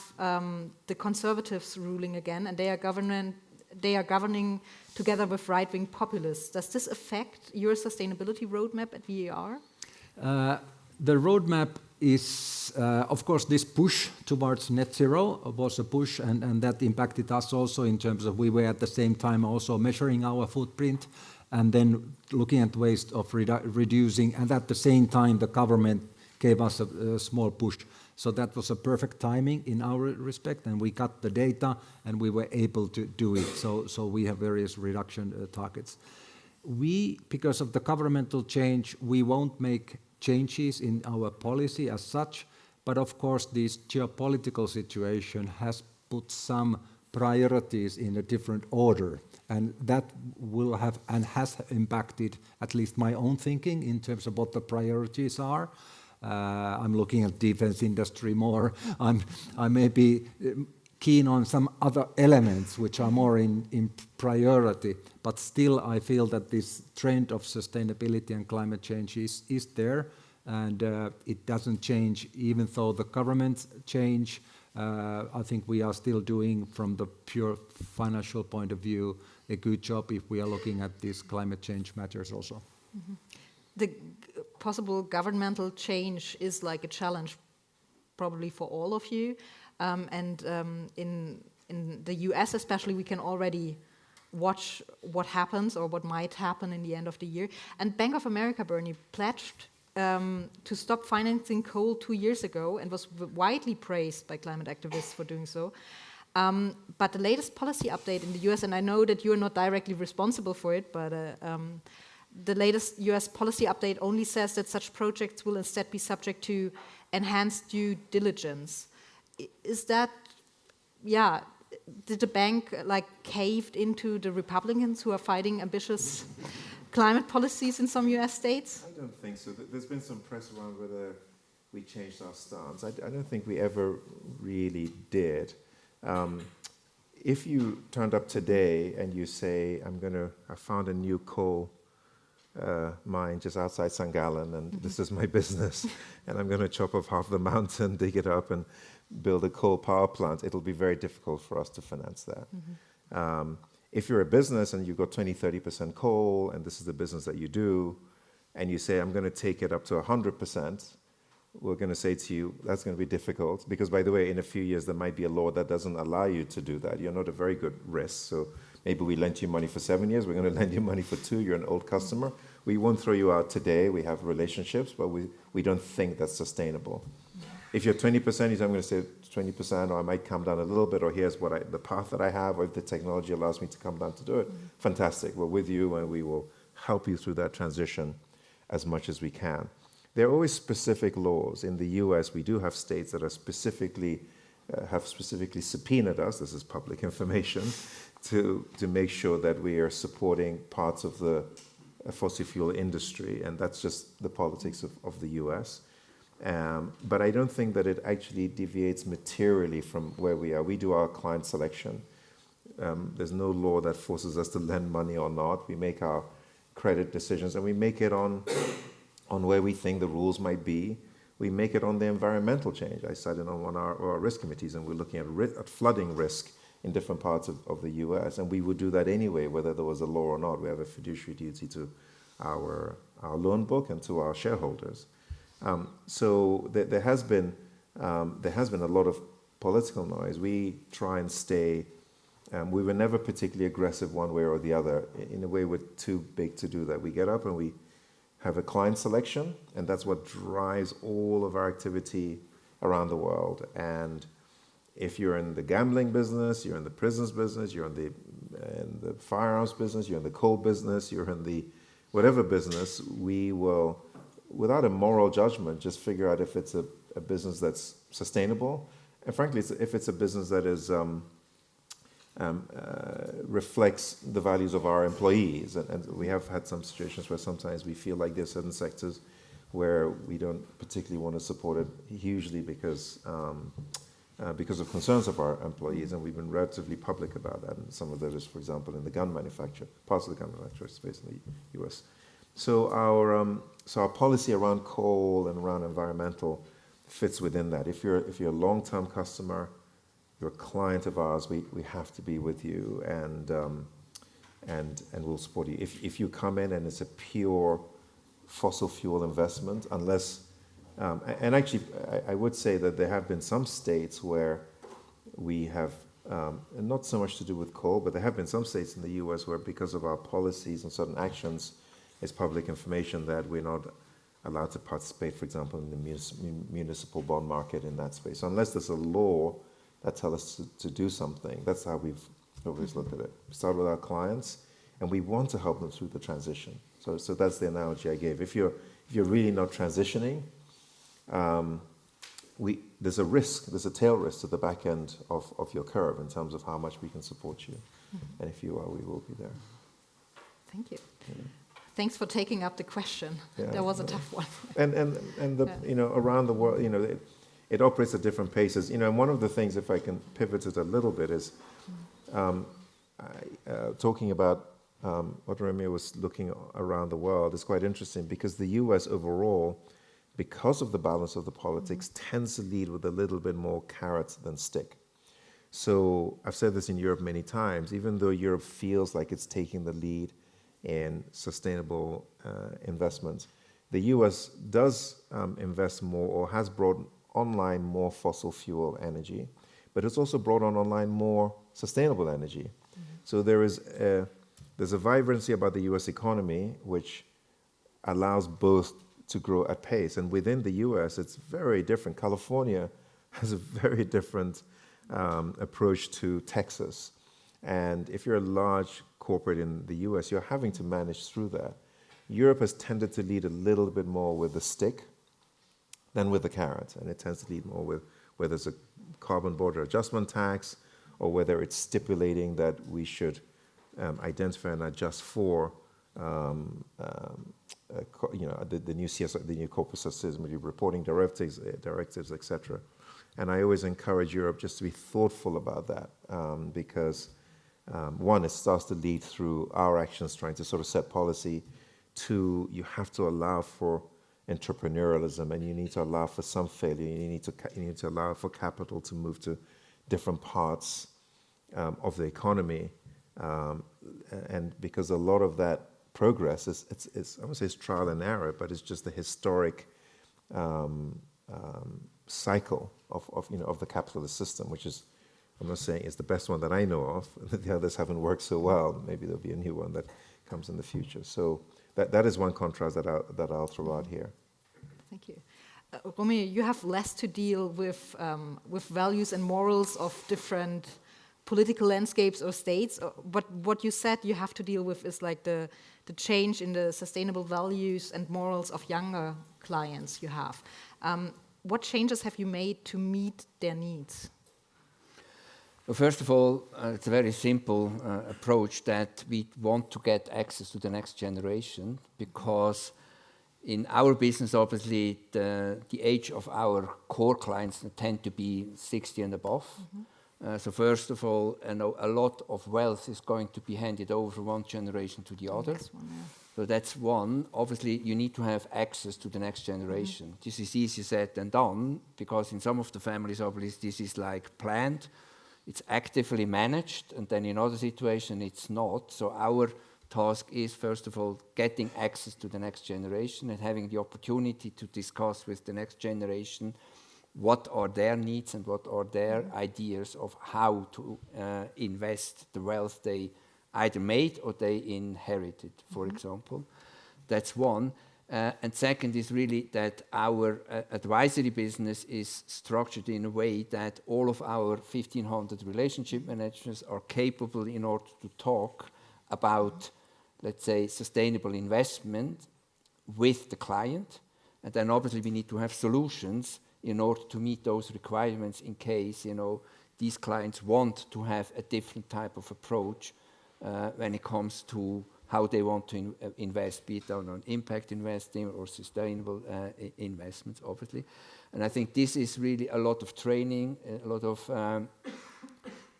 the conservatives ruling again, and they are governing together with right-wing populists. Does this affect your sustainability roadmap at VER? The roadmap is, of course, this push towards net zero was a push, and that impacted us also in terms of we were at the same time also measuring our footprint and then looking at ways of reducing, and at the same time the government gave us a small push. So that was a perfect timing in our respect, and we got the data and we were able to do it. So we have various reduction targets. Because of the governmental change, we won't make changes in our policy as such, but of course this geopolitical situation has put some priorities in a different order, and that will have and has impacted at least my own thinking in terms of what the priorities are. I'm looking at defense industry more. I may be keen on some other elements which are more in priority, but still I feel that this trend of sustainability and climate change is there, and it doesn't change even though the governments change. I think we are still doing, from the pure financial point of view, a good job if we are looking at these climate change matters also. Mm-hmm. The possible governmental change is like a challenge probably for all of you. In the US especially, we can already watch what happens or what might happen in the end of the year. And Bank of America, Bernie, pledged to stop financing coal 2 years ago and was widely praised by climate activists for doing so. But the latest policy update in the US, and I know that you're not directly responsible for it, but the latest US policy update only says that such projects will instead be subject to enhanced due diligence. Is that, did the bank like caved into the Republicans who are fighting ambitious climate policies in some US states? I don't think so. There's been some press around whether we changed our stance. I don't think we ever really did. If you turned up today and you say, I found a new coal mine just outside St. Gallen, and this is my business, and I'm going to chop off half the mountain, dig it up, and build a coal power plant, it'll be very difficult for us to finance that. If you're a business and you've got 20-30% coal, and this is the business that you do, and you say, I'm going to take it up to 100%, we're going to say to you, that's going to be difficult, because by the way, in a few years, there might be a law that doesn't allow you to do that. You're not a very good risk, so maybe we lent you money for 7 years, we're going to lend you money for 2, you're an old customer. We won't throw you out today, we have relationships, but we don't think that's sustainable. If you're 20%, you say, I'm going to say 20%, or I might come down a little bit, or here's the path that I have, or if the technology allows me to come down to do it, fantastic, we're with you, and we will help you through that transition as much as we can. There are always specific laws. In the US, we do have states that are specifically subpoenaed us, this is public information, to make sure that we are supporting parts of the fossil fuel industry, and that's just the politics of the US. But I don't think that it actually deviates materially from where we are. We do our client selection. There's no law that forces us to lend money or not. We make our credit decisions, and we make it on where we think the rules might be. We make it on the environmental change. I sat in on our risk committees, and we're looking at flooding risk in different parts of the US, and we would do that anyway, whether there was a law or not. We have a fiduciary duty to our loan book and to our shareholders. So there has been a lot of political noise. We try and stay. We were never particularly aggressive one way or the other. In a way, we're too big to do that. We get up and we have a client selection, and that's what drives all of our activity around the world. And if you're in the gambling business, you're in the prisons business, you're in the firearms business, you're in the coal business, you're in the whatever business, we will, without a moral judgment, just figure out if it's a business that's sustainable, and frankly, if it's a business that is reflects the values of our employees. And we have had some situations where sometimes we feel like there's certain sectors where we don't particularly want to support it hugely because of concerns of our employees, and we've been relatively public about that. And some of that is, for example, in the gun manufacture, parts of the gun manufacture space in the U.S. So our policy around coal and around environmental fits within that. If you're a long-term customer, you're a client of ours, we have to be with you, and we'll support you. If you come in and it's a pure fossil fuel investment, unless and actually I would say that there have been some states where we have not so much to do with coal, but there have been some states in the U.S. where, because of our policies and certain actions, it's public information that we're not allowed to participate, for example, in the municipal bond market in that space. So unless there's a law that tells us to do something, that's how we've always looked at it. We start with our clients, and we want to help them through the transition. So that's the analogy I gave. If you're really not transitioning, there's a risk, there's a tail risk to the back end of your curve in terms of how much we can support you. And if you are, we will be there. Thank you. Yeah. Thanks for taking up the question. Yeah, that was a tough one. And the, around the world, it operates at different paces. And one of the things, if I can pivot it a little bit, is talking about what Romeo was looking around the world is quite interesting, because the US overall, because of the balance of the politics, tends to lead with a little bit more carrot than stick. So I've said this in Europe many times, even though Europe feels like it's taking the lead in sustainable investments, the US does invest more, or has brought online more fossil fuel energy, but it's also brought online more sustainable energy. So there's a vibrancy about the US economy which allows both to grow at pace. And within the US, it's very different. California has a very different approach to Texas. And if you're a large corporate in the US, you're having to manage through that. Europe has tended to lead a little bit more with the stick than with the carrot. And it tends to lead more with whether it's a carbon border adjustment tax, or whether it's stipulating that we should identify and adjust for the new CSR, the new corporate sustainability reporting directives, etc. And I always encourage Europe just to be thoughtful about that, because one, it starts to lead through our actions trying to sort of set policy. Two, you have to allow for entrepreneurialism, and you need to allow for some failure. You need to allow for capital to move to different parts of the economy, and because a lot of that progress is I won't say it's trial and error, but it's just the historic cycle of the capitalist system, which is, I'm not saying it's the best one that I know of. The others haven't worked so well. Maybe there'll be a new one that comes in the future. So that is one contrast that I'll throw out here. Thank you. Romeo, you have less to deal with values and morals of different political landscapes or states, but what you said you have to deal with is like the change in the sustainable values and morals of younger clients you have. What changes have you made to meet their needs? Well, first of all, it's a very simple approach that we want to get access to the next generation, because in our business, obviously, the age of our core clients tend to be 60 and above. So first of all, a lot of wealth is going to be handed over from one generation to the other. So that's one. Obviously, you need to have access to the next generation. This is easier said than done, because in some of the families, obviously, this is like planned. It's actively managed, and then in other situations, it's not. So our task is, first of all, getting access to the next generation and having the opportunity to discuss with the next generation what are their needs and what are their ideas of how to invest the wealth they either made or they inherited, for example. That's one. And second is really that our advisory business is structured in a way that all of our 1,500 relationship managers are capable in order to talk about let's say, sustainable investment with the client. And then obviously we need to have solutions in order to meet those requirements in case, these clients want to have a different type of approach when it comes to how they want to invest, be it on impact investing or sustainable investments, obviously. And I think this is really a lot of training, a lot of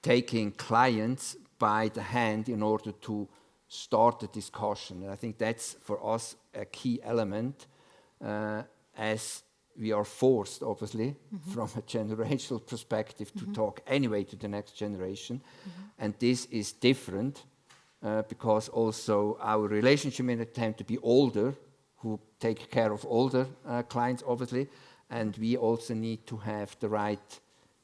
taking clients by the hand in order to start the discussion. And I think that's, for us, a key element, as we are forced, obviously, from a generational perspective to talk anyway to the next generation. And this is different because also our relationship may tend to be older, who take care of older clients, obviously, and we also need to have the right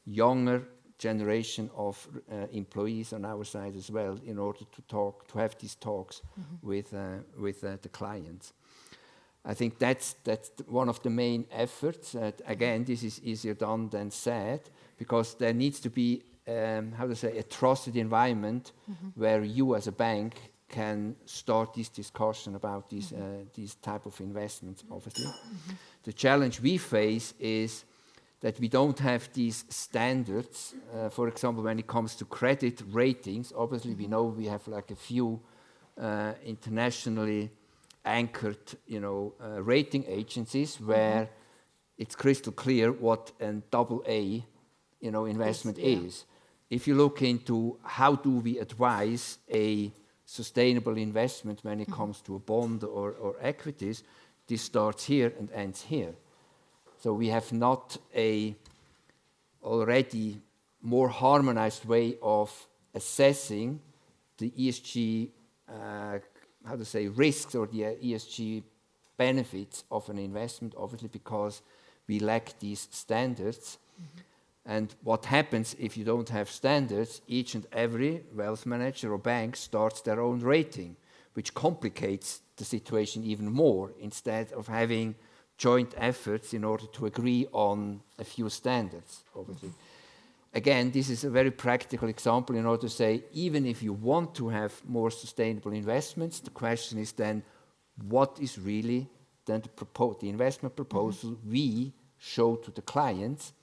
younger generation of employees on our side as well in order to have these talks with the clients. I think that's one of the main efforts. Again, this is easier done than said, because there needs to be a trusted environment where you as a bank can start this discussion about these type of investments, obviously. The challenge we face is that we don't have these standards. For example, when it comes to credit ratings, obviously we know we have like a few internationally anchored, rating agencies where it's crystal clear what an AA, investment is. If you look into how do we advise a sustainable investment when it comes to a bond or equities, this starts here and ends here. So we have not a already more harmonized way of assessing the ESG, risks or the ESG benefits of an investment, obviously, because we lack these standards. And what happens if you don't have standards? Each and every wealth manager or bank starts their own rating, which complicates the situation even more, instead of having joint efforts in order to agree on a few standards, obviously. Again, this is a very practical example in order to say, even if you want to have more sustainable investments, the question is then, what is really then the investment proposal we show to the clients?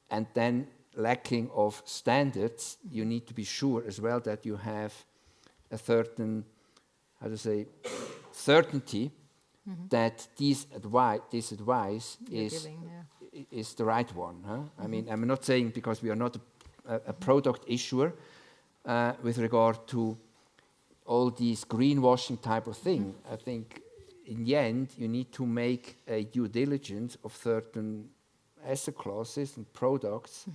And then, lacking of standards, you need to be sure as well that you have a certain, certainty that this advice is the right one. I mean, I'm not saying, because we are not a product issuer with regard to all these greenwashing type of thing. I think in the end, you need to make a due diligence of certain asset classes and products,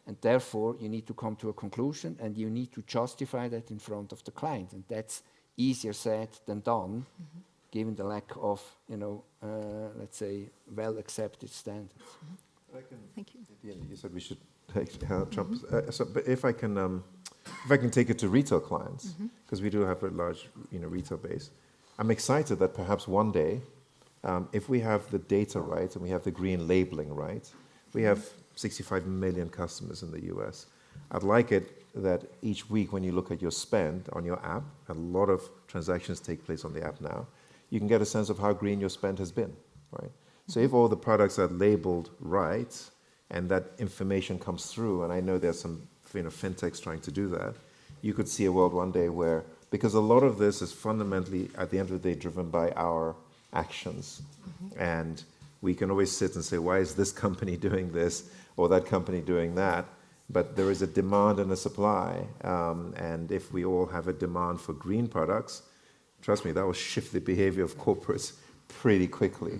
and therefore you need to come to a conclusion and you need to justify that in front of the client. And that's easier said than done, given the lack of, well-accepted standards. Thank you. You said we should take Trump. But if I can take it to retail clients, because we do have a large, retail base, I'm excited that perhaps one day, if we have the data right and we have the green labeling right, we have 65 million customers in the US. I'd like it that each week when you look at your spend on your app, a lot of transactions take place on the app now, you can get a sense of how green your spend has been, right? So if all the products are labeled right and that information comes through, and I know there's some fintechs trying to do that, you could see a world one day where, because a lot of this is fundamentally, at the end of the day, driven by our actions. And we can always sit and say, why is this company doing this or that company doing that? But there is a demand and a supply. And if we all have a demand for green products, trust me, that will shift the behavior of corporates pretty quickly.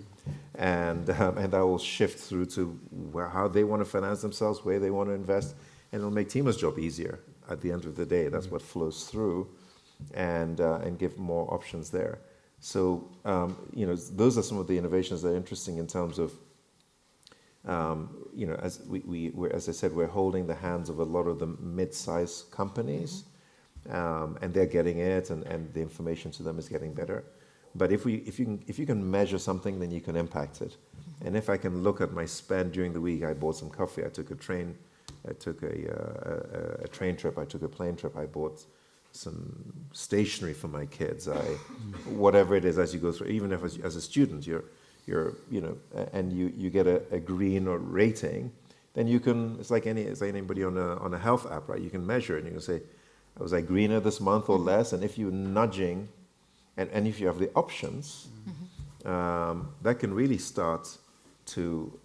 And that will shift through to how they want to finance themselves, where they want to invest. And it'll make Timo's job easier at the end of the day. That's what flows through, and give more options there. So, those are some of the innovations that are interesting in terms of, as as I said, we're holding the hands of a lot of the mid-sized companies, and they're getting it, and the information to them is getting better. But if you can measure something, then you can impact it. And if I can look at my spend during the week, I bought some coffee, I took a train trip, I took a plane trip, I bought stationery for my kids. Whatever it is as you go through, even if as a student you're and you get a green or rating, then you can. It's like anybody on a health app, right? You can measure it and you can say, was I greener this month or less? And if you're nudging, and if you have the options, that can really start to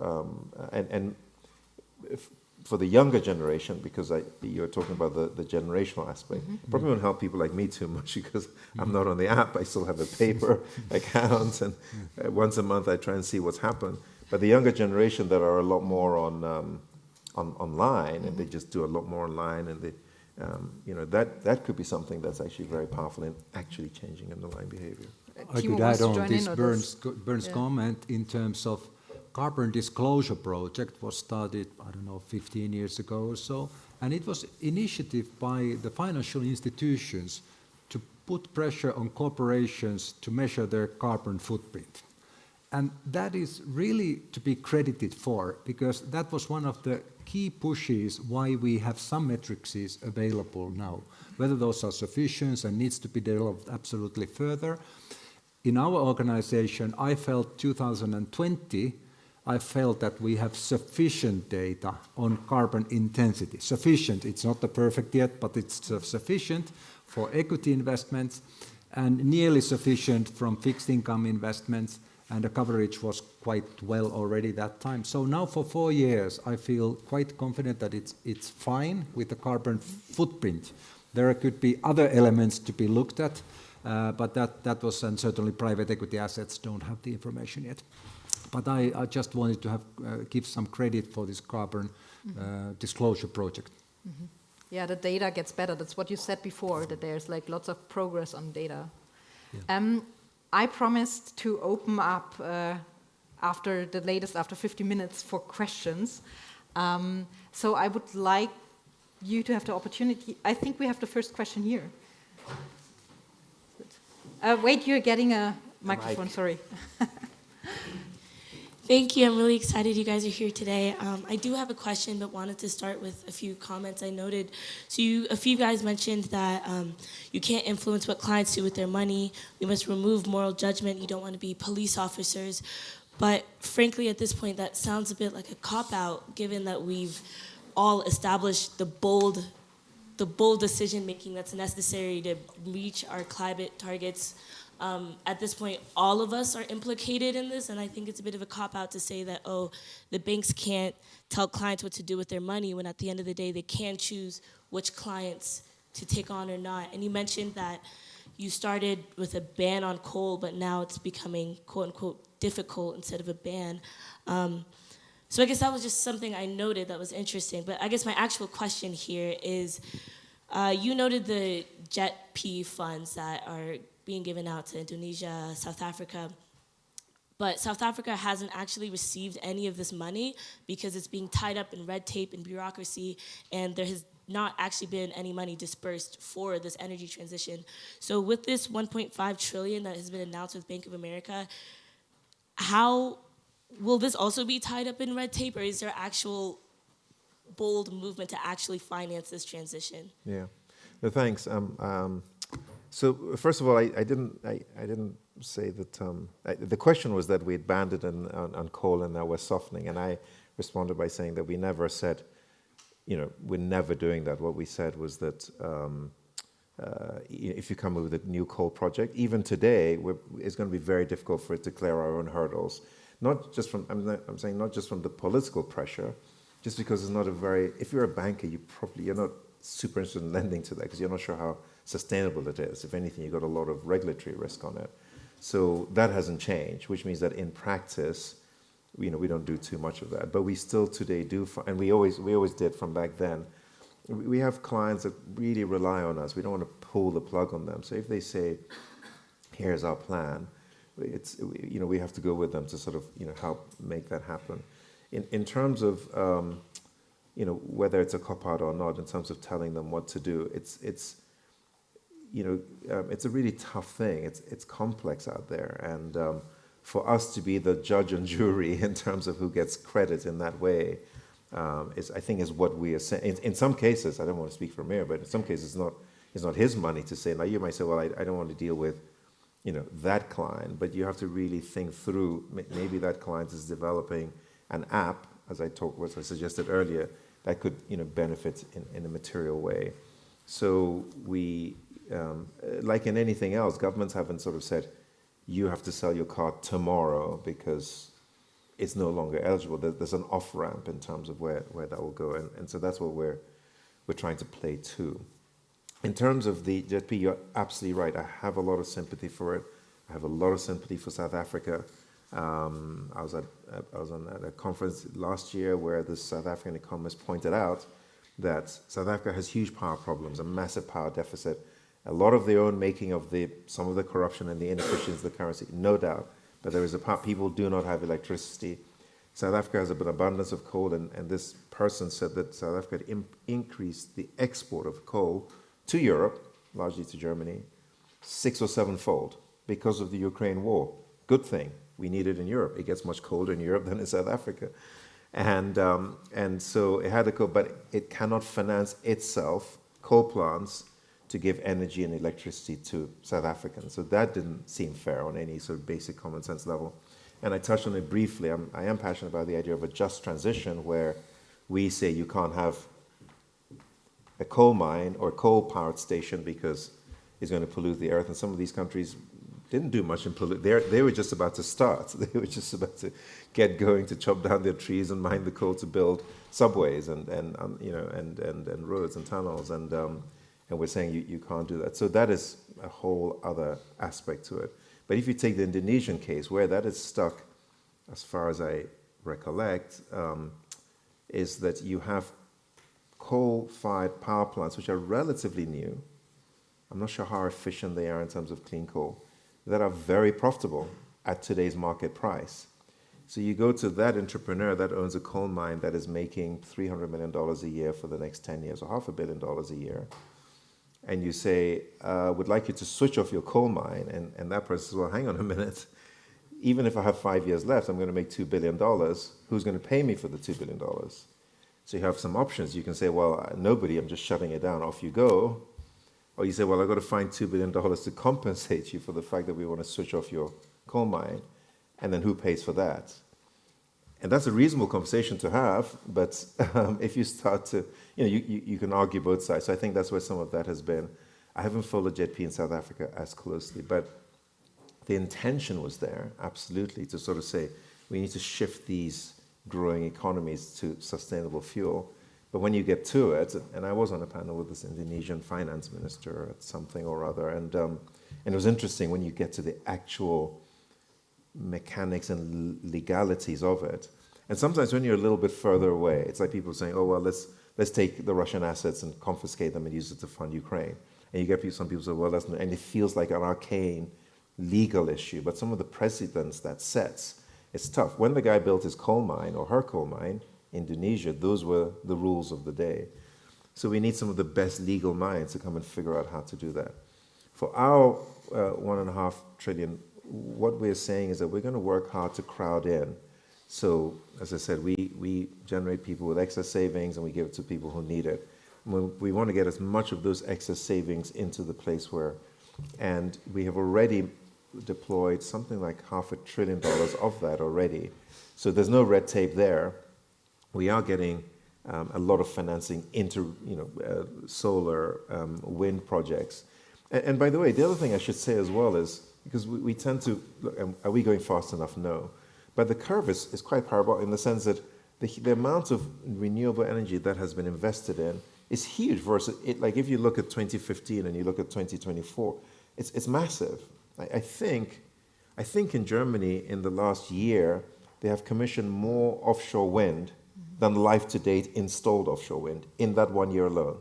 for the younger generation, because you're talking about the generational aspect. Probably won't help people like me too much because I'm not on the app. I still have a paper account, and once a month I try and see what's happened. But the younger generation that are a lot more online, and they just do a lot more online, and they, that could be something that's actually very powerful in actually changing underlying behavior. I could add on this Bernd's comment in terms of carbon disclosure project was started, 15 years ago or so, and it was initiative by the financial institutions to put pressure on corporations to measure their carbon footprint. And that is really to be credited for, because that was one of the key pushes why we have some metrics available now. Whether those are sufficient and needs to be developed absolutely further. In our organization, I felt 2020, I felt that we have sufficient data on carbon intensity. Sufficient, it's not the perfect yet, but it's sufficient for equity investments and nearly sufficient from fixed income investments, and the coverage was quite well already that time. So now for 4 years, I feel quite confident that it's fine with the carbon footprint. There could be other elements to be looked at, but that was, and certainly private equity assets don't have the information yet. But I just wanted to give some credit for this carbon disclosure project. Yeah, the data gets better. That's what you said before, that there's like lots of progress on data. Yeah. I promised to open up after 50 minutes for questions. So I would like you to have the opportunity. I think we have the first question here. Wait, you're getting a microphone, sorry. Thank you. I'm really excited you guys are here today. I do have a question, but wanted to start with a few comments I noted. So a few guys mentioned that you can't influence what clients do with their money. We must remove moral judgment. You don't want to be police officers. But frankly, at this point, that sounds a bit like a cop-out, given that we've all established the bold decision-making that's necessary to reach our climate targets. At this point, all of us are implicated in this, and I think it's a bit of a cop-out to say that, the banks can't tell clients what to do with their money, when at the end of the day, they can choose which clients to take on or not. And you mentioned that you started with a ban on coal, but now it's becoming, quote-unquote, difficult instead of a ban. So I guess that was just something I noted that was interesting. But I guess my actual question here is, you noted the JET-P funds that are being given out to Indonesia, South Africa. But South Africa hasn't actually received any of this money because it's being tied up in red tape and bureaucracy, and there has not actually been any money dispersed for this energy transition. So with this 1.5 trillion that has been announced with Bank of America, how will this also be tied up in red tape, or is there actual bold movement to actually finance this transition? Yeah, no, thanks. So first of all, I didn't say that. The question was that we had banned it on coal and now we're softening, and I responded by saying that we never said, we're never doing that. What we said was that if you come up with a new coal project, even today, it's going to be very difficult for it to clear our own hurdles. Not just from, I'm saying not just from the political pressure, just because it's not if you're a banker, you're not super interested in lending to that because you're not sure how sustainable it is. If anything, you've got a lot of regulatory risk on it. So that hasn't changed, which means that in practice, we don't do too much of that. But we still today do, and we always did from back then. We have clients that really rely on us. We don't want to pull the plug on them. So if they say, here's our plan, we have to go with them to sort of help make that happen. In terms of whether it's a cop-out or not, in terms of telling them what to do, it's a really tough thing. It's complex out there, and for us to be the judge and jury in terms of who gets credit in that way is what we are saying. In some cases, I don't want to speak for Mayor, but in some cases, it's not his money to say. Now you might say, well, I don't want to deal with, that client, but you have to really think through, maybe that client is developing an app, as I suggested earlier, that could, benefit in a material way. So we, like in anything else, governments haven't sort of said, you have to sell your car tomorrow because it's no longer eligible. There's an off-ramp in terms of where that will go. And so that's what we're trying to play to. In terms of the JETP, you're absolutely right. I have a lot of sympathy for it. I have a lot of sympathy for South Africa. I was at a conference last year where the South African economist pointed out that South Africa has huge power problems, a massive power deficit, a lot of their own making of some of the corruption and the inefficiency of the currency, no doubt. But there is people do not have electricity. South Africa has an abundance of coal, and this person said that South Africa had increased the export of coal to Europe, largely to Germany, 6 or 7-fold because of the Ukraine war. Good thing. We need it in Europe. It gets much colder in Europe than in South Africa. And so it had a coal, but it cannot finance itself, coal plants, to give energy and electricity to South Africans. So that didn't seem fair on any sort of basic common sense level. And I touched on it briefly. I am passionate about the idea of a just transition where we say you can't have a coal mine or a coal-powered station because it's going to pollute the earth. And some of these countries didn't do much in pollute. They were just about to start. They were just about to get going to chop down their trees and mine the coal to build subways and roads and tunnels. And we're saying you can't do that. So that is a whole other aspect to it. But if you take the Indonesian case, where that is stuck, as far as I recollect, is that you have coal-fired power plants, which are relatively new. I'm not sure how efficient they are in terms of clean coal, that are very profitable at today's market price. So you go to that entrepreneur that owns a coal mine that is making $300 million a year for the next 10 years, or $500 million a year, and you say, would like you to switch off your coal mine, and that person says, well, hang on a minute, even if I have 5 years left, I'm going to make $2 billion. Who's going to pay me for the $2 billion? So you have some options. You can say, well, nobody, I'm just shutting it down, off you go. Or you say, well, I've got to find $2 billion to compensate you for the fact that we want to switch off your coal mine. And then who pays for that? And that's a reasonable conversation to have, but if you start to, you can argue both sides. So I think that's where some of that has been. I haven't followed JETP in South Africa as closely, but the intention was there, absolutely, to sort of say, we need to shift these growing economies to sustainable fuel. But when you get to it, and I was on a panel with this Indonesian finance minister at something or other, and it was interesting when you get to the actual mechanics and legalities of it. And sometimes when you're a little bit further away, it's like people saying, oh, well, let's take the Russian assets and confiscate them and use it to fund Ukraine. And you get some people say, well, that's not, and it feels like an arcane legal issue. But some of the precedents that sets, it's tough. When the guy built his coal mine or her coal mine, Indonesia, those were the rules of the day. So we need some of the best legal minds to come and figure out how to do that. For our 1.5 trillion, what we're saying is that we're going to work hard to crowd in. So, as I said, we generate people with excess savings and we give it to people who need it. We want to get as much of those excess savings into the place where, and we have already deployed something like $500 billion of that already. So there's no red tape there. We are getting a lot of financing into solar, wind projects. And by the way, the other thing I should say as well is, because we tend to, look, are we going fast enough? No. But the curve is quite parabolic in the sense that the amount of renewable energy that has been invested in is huge versus it. Like if you look at 2015 and you look at 2024, it's massive. I think in Germany in the last year, they have commissioned more offshore wind than life to date installed offshore wind in that 1 year alone.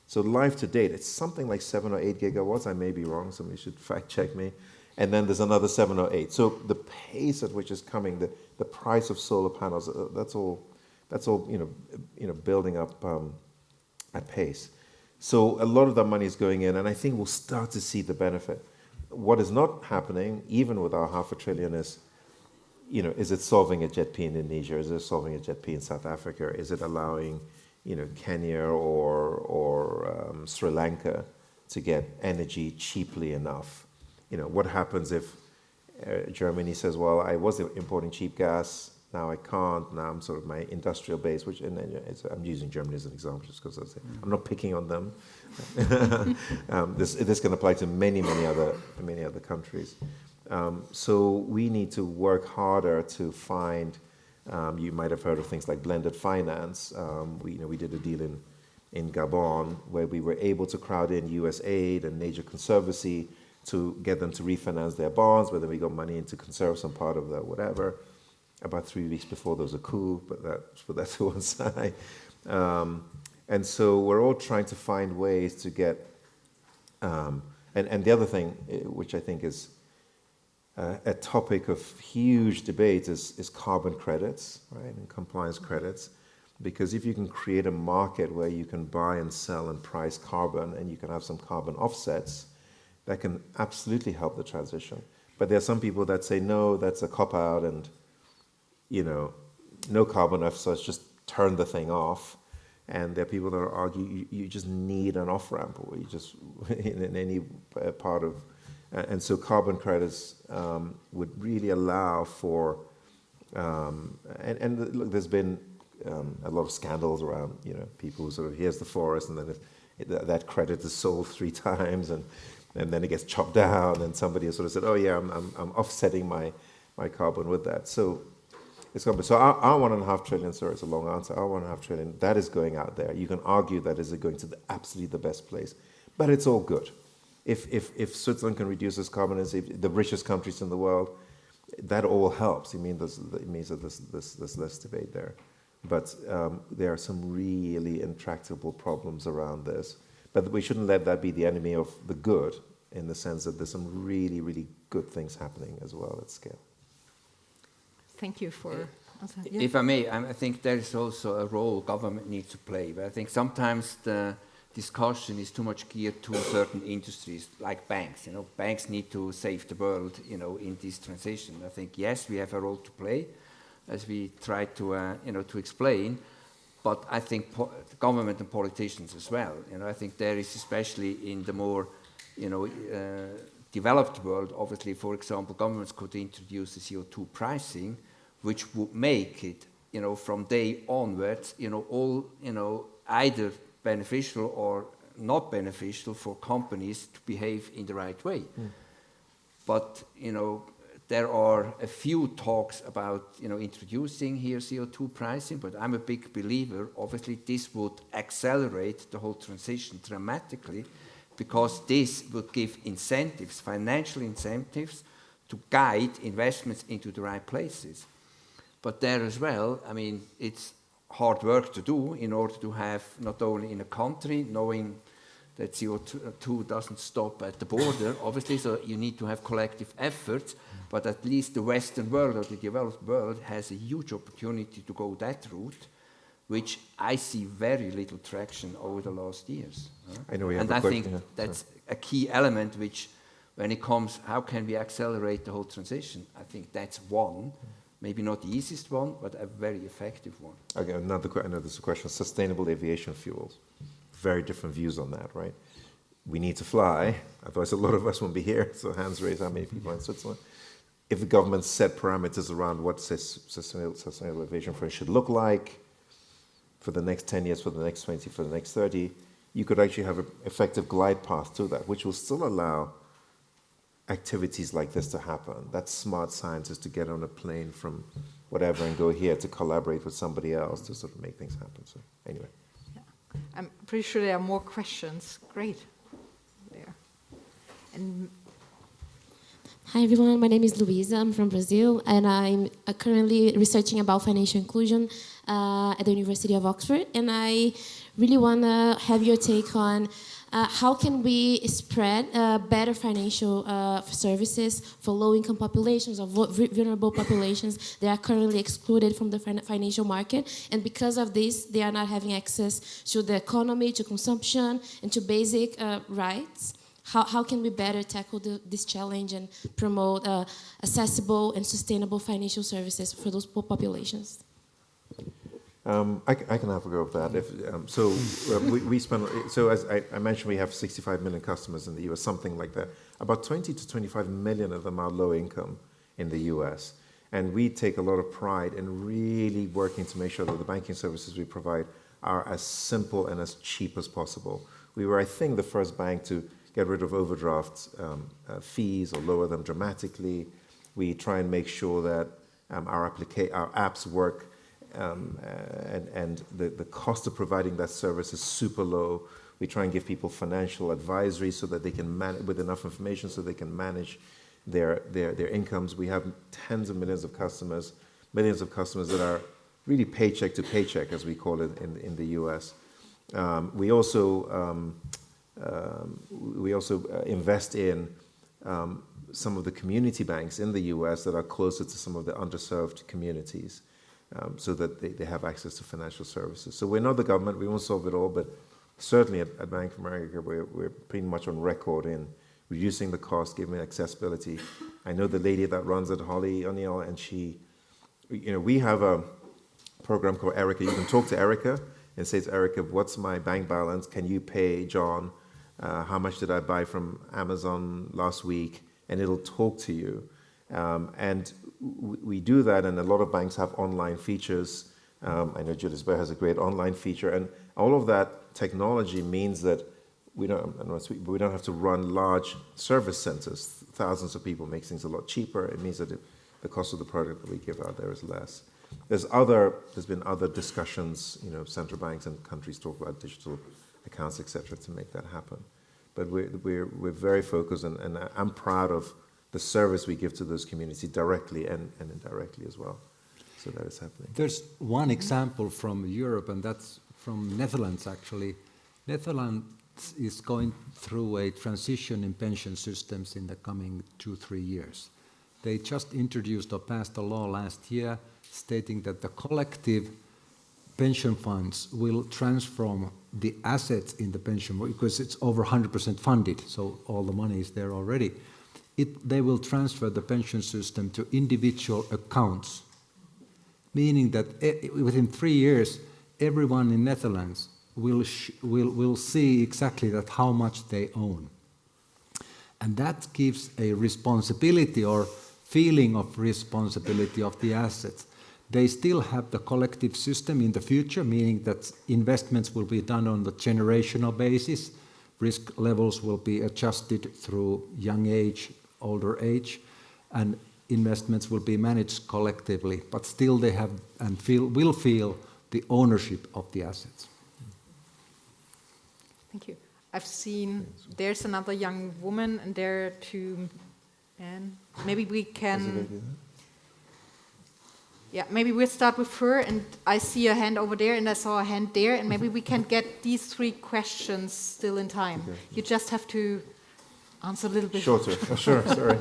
So life to date, it's something like 7 or 8 gigawatts. I may be wrong, somebody should fact check me. And then there's another 7 or 8. So the pace at which is coming, the price of solar panels, that's all building up at pace. So a lot of that money is going in, and I think we'll start to see the benefit. What is not happening, even with our $500 billion, is, is it solving a JETP in Indonesia? Is it solving a JETP in South Africa? Is it allowing, Kenya or Sri Lanka to get energy cheaply enough. You know, what happens if Germany says, well, I was importing cheap gas, now I can't, now I'm sort of my industrial base, which, and I'm using Germany as an example just because I'm not picking on them. This can apply to many other countries. So we need to work harder to find, you might have heard of things like blended finance. We did a deal in Gabon where we were able to crowd in US aid and Nature Conservancy to get them to refinance their bonds, whether we got money in to conserve some part of the whatever. About 3 weeks before there was a coup, but that's to one side. And so we're all trying to find ways to get, and the other thing, which I think is a topic of huge debate, is carbon credits, right, and compliance credits. Because if you can create a market where you can buy and sell and price carbon, and you can have some carbon offsets, that can absolutely help the transition. But there are some people that say, no, that's a cop-out, and no carbon offsets, just turn the thing off. And there are people that argue you just need an off-ramp, or you just, in any part of, and so carbon credits would really allow for, and look, there's been a lot of scandals around, people who sort of, here's the forest, and then that credit is sold 3 times, and then it gets chopped down, and somebody has sort of said, oh yeah, I'm offsetting my carbon with that. So it's going to be, so our 1.5 trillion, sorry, it's a long answer, our 1.5 trillion, that is going out there. You can argue that is going to absolutely the best place, but it's all good. If Switzerland can reduce its carbon intensity, the richest countries in the world, that all helps. It means that there's less debate there. But there are some really intractable problems around this. But we shouldn't let that be the enemy of the good, in the sense that there's some really, really good things happening as well at scale. Thank you for... If I may, I think there is also a role government needs to play. But I think sometimes the discussion is too much geared to certain industries, like banks. Banks need to save the world, in this transition. I think, yes, we have a role to play, as we try to, to explain. But I think government and politicians as well. I think there is, especially in the more, developed world, obviously, for example, governments could introduce the CO2 pricing, which would make it, from day onwards, all, either beneficial or not beneficial for companies to behave in the right way. But, there are a few talks about, introducing here CO2 pricing, but I'm a big believer, obviously, this would accelerate the whole transition dramatically, because this would give incentives, financial incentives, to guide investments into the right places. But there as well, it's hard work to do in order to have, not only in a country, knowing that CO2 doesn't stop at the border, obviously, so you need to have collective efforts, but at least the Western world or the developed world has a huge opportunity to go that route, which I see very little traction over the last years. I know we have and a I question, think yeah. that's a key element which, when it comes, how can we accelerate the whole transition? I think that's one, maybe not the easiest one, but a very effective one. Okay, another question, sustainable aviation fuels. Very different views on that, right? We need to fly, otherwise a lot of us won't be here, so hands raised, how many people are in Switzerland? If the government set parameters around what sustainable aviation fuel should look like for the next 10 years, for the next 20, for the next 30, you could actually have an effective glide path to that, which will still allow activities like this to happen. That's smart scientists to get on a plane from whatever and go here to collaborate with somebody else to sort of make things happen. So anyway. I'm pretty sure there are more questions. Great. There. And hi everyone, my name is Luisa, I'm from Brazil, and I'm currently researching about financial inclusion at the University of Oxford, and I really want to have your take on how can we spread better financial services for low-income populations or vulnerable populations that are currently excluded from the financial market, and because of this, they are not having access to the economy, to consumption, and to basic rights. How can we better tackle this challenge and promote accessible and sustainable financial services for those populations? I can have a go at that. We spend. So as I mentioned, we have 65 million customers in the US, something like that. About 20 to 25 million of them are low income in the US, and we take a lot of pride in really working to make sure that the banking services we provide are as simple and as cheap as possible. We were, I think, the first bank to get rid of overdraft fees or lower them dramatically. We try and make sure that our apps work. And the cost of providing that service is super low. We try and give people financial advisory so that they can with enough information so they can manage their incomes. We have tens of millions of customers that are really paycheck to paycheck, as we call it in the US. We also invest in some of the community banks in the US that are closer to some of the underserved communities. So that they have access to financial services. So we're not the government, we won't solve it all, but certainly at Bank of America, we're pretty much on record in reducing the cost, giving accessibility. I know the lady that runs it, Holly O'Neill, and we have a program called Erica. You can talk to Erica and say to Erica, what's my bank balance? Can you pay John? How much did I buy from Amazon last week? And it'll talk to you. And we do that, and a lot of banks have online features. I know Julius Baer has a great online feature, and all of that technology means that we don't have to run large service centers. Thousands of people makes things a lot cheaper. It means that the cost of the product that we give out there is less. There's been other discussions. Central banks and countries talk about digital accounts, etc., to make that happen. But we're very focused, and I'm proud of the service we give to those communities directly and indirectly as well. So that is happening. There's one example from Europe, and that's from Netherlands, actually. Netherlands is going through a transition in pension systems in the coming 2-3 years. They just introduced or passed a law last year stating that the collective pension funds will transform the assets in the pension, because it's over 100% funded, so all the money is there already. They will transfer the pension system to individual accounts, meaning that within 3 years, everyone in Netherlands will see exactly that how much they own. And that gives a responsibility or feeling of responsibility of the assets. They still have the collective system in the future, meaning that investments will be done on the generational basis. Risk levels will be adjusted through young age, older age, and investments will be managed collectively, but still they have and will feel the ownership of the assets. Thank you. I've seen there's another young woman, and there are two men. Maybe we can. Yeah, maybe we'll start with her, and I see a hand over there, and I saw a hand there, and maybe we can get these 3 questions still in time. Okay. You just have to answer a little bit shorter. Sure, sorry.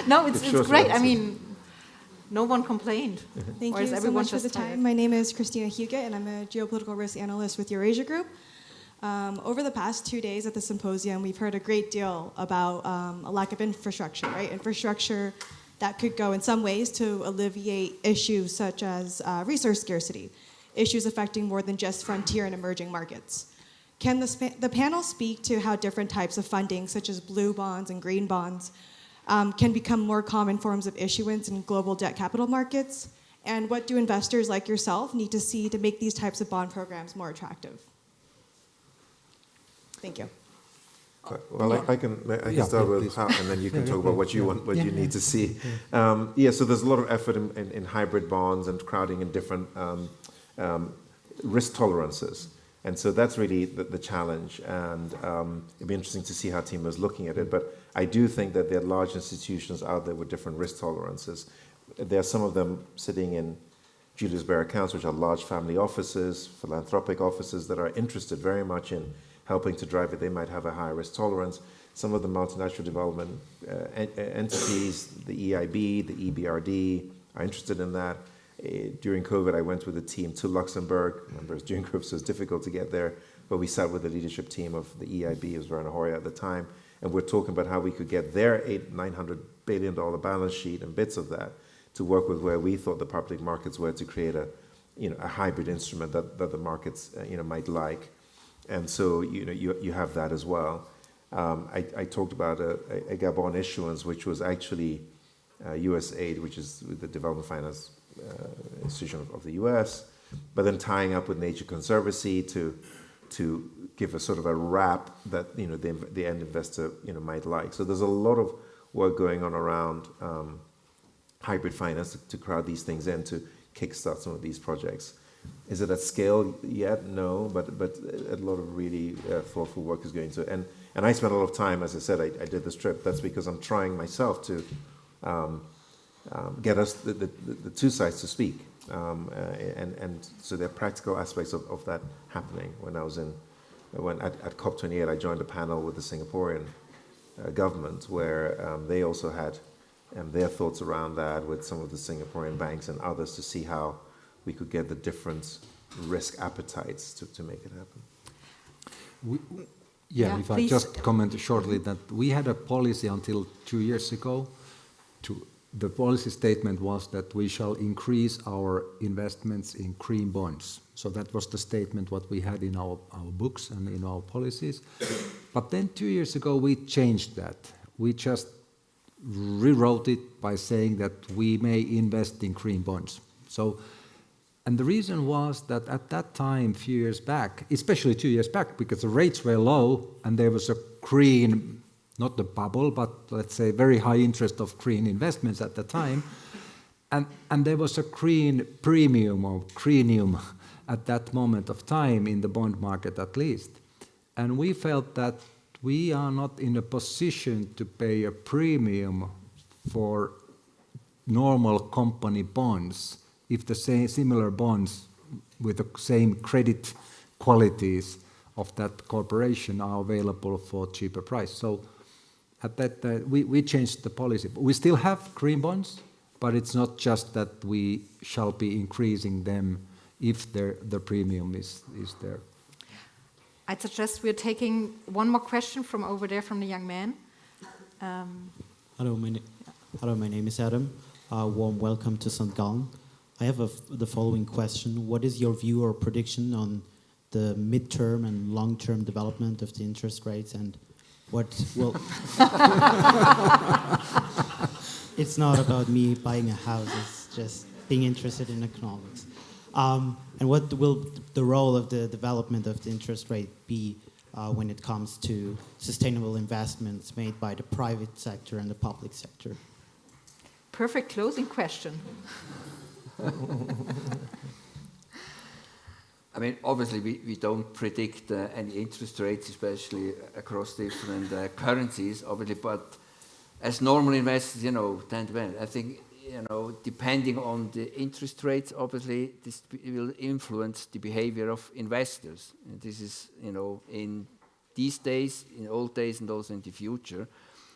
No, it's great. I mean, no one complained. Thank you so much for the time. My name is Christina Huguet, and I'm a geopolitical risk analyst with Eurasia Group. Over the past 2 days at the symposium, we've heard a great deal about a lack of infrastructure, right? Infrastructure that could go in some ways to alleviate issues such as resource scarcity, issues affecting more than just frontier and emerging markets. Can the panel speak to how different types of funding, such as blue bonds and green bonds, can become more common forms of issuance in global debt capital markets? And what do investors like yourself need to see to make these types of bond programs more attractive? Thank you. Well, I can start with how, and then you can talk about what you want, what you need to see. So there's a lot of effort in hybrid bonds and crowding in different risk tolerances. And so that's really the challenge, and it'd be interesting to see how Timo is looking at it. But I do think that there are large institutions out there with different risk tolerances. There are some of them sitting in Julius Baer accounts, which are large family offices, philanthropic offices that are interested very much in helping to drive it. They might have a higher risk tolerance. Some of the multinational development entities, the EIB, the EBRD, are interested in that. During COVID, I went with a team to Luxembourg. Remember, it's during COVID, so it's difficult to get there. But we sat with the leadership team of the EIB, it was Werner Hoyer at the time, and we're talking about how we could get their $900 billion balance sheet and bits of that to work with where we thought the public markets were to create a hybrid instrument that the markets might like, and so you have that as well. I talked about a Gabon issuance, which was actually USAID, which is the Development Finance Institution of the US, but then tying up with Nature Conservancy to give a sort of a wrap that the end investor might like. So there's a lot of work going on around hybrid finance to crowd these things in to kickstart some of these projects. Is it at scale yet? No, but a lot of really thoughtful work is going to. And I spent a lot of time, as I said, I did this trip. That's because I'm trying myself to get us the two sides to speak. And so there are practical aspects of that happening. When at COP28, I joined a panel with the Singaporean government where they also had their thoughts around that with some of the Singaporean banks and others to see how we could get the different risk appetites to make it happen. If I just comment shortly that we had a policy until 2 years ago. The policy statement was that we shall increase our investments in green bonds. So that was the statement what we had in our books and in our policies. But then 2 years ago we changed that. We just rewrote it by saying that we may invest in green bonds. And the reason was that at that time, a few years back, especially 2 years back, because the rates were low and there was a green, not the bubble, but let's say very high interest of green investments at the time, and there was a green premium or greenium at that moment of time in the bond market at least. And we felt that we are not in a position to pay a premium for normal company bonds if the similar bonds with the same credit qualities of that corporation are available for cheaper price. So at that we changed the policy. We still have green bonds, but it's not just that we shall be increasing them if the premium is there. I'd suggest we're taking one more question from over there from the young man. Hello, my name is Adam. Warm welcome to St. Gallen. I have the following question. What is your view or prediction on the midterm and long-term development of the interest rates, and what will... It's not about me buying a house, it's just being interested in economics. And what will the role of the development of the interest rate be when it comes to sustainable investments made by the private sector and the public sector? Perfect closing question. I mean, obviously, we don't predict any interest rates, especially across different currencies, obviously, but as normal investors, tend to, I think, depending on the interest rates, obviously, this will influence the behavior of investors. And this is, in these days, in old days, and also in the future,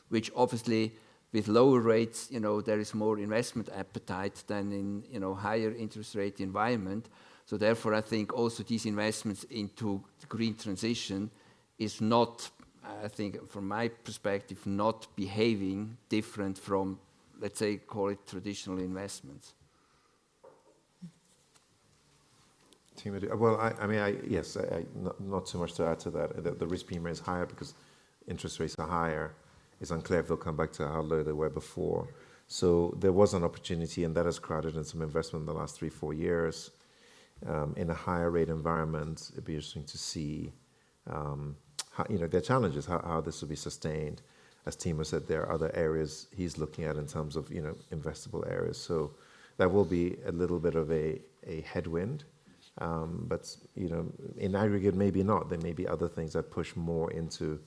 which obviously, with lower rates, there is more investment appetite than in, higher interest rate environment. So therefore, I think also these investments into the green transition is not, I think, from my perspective, not behaving different from, let's say, call it traditional investments. Timo, well, yes, not too much to add to that. The risk premium is higher because interest rates are higher. It's unclear if they'll come back to how low they were before. So there was an opportunity, and that has crowded in some investment in the last 3-4 years. In a higher rate environment, it'd be interesting to see how, their challenges, how this will be sustained. As Timo said, there are other areas he's looking at in terms of investable areas. So that will be a little bit of a headwind. But in aggregate, maybe not. There may be other things that push more into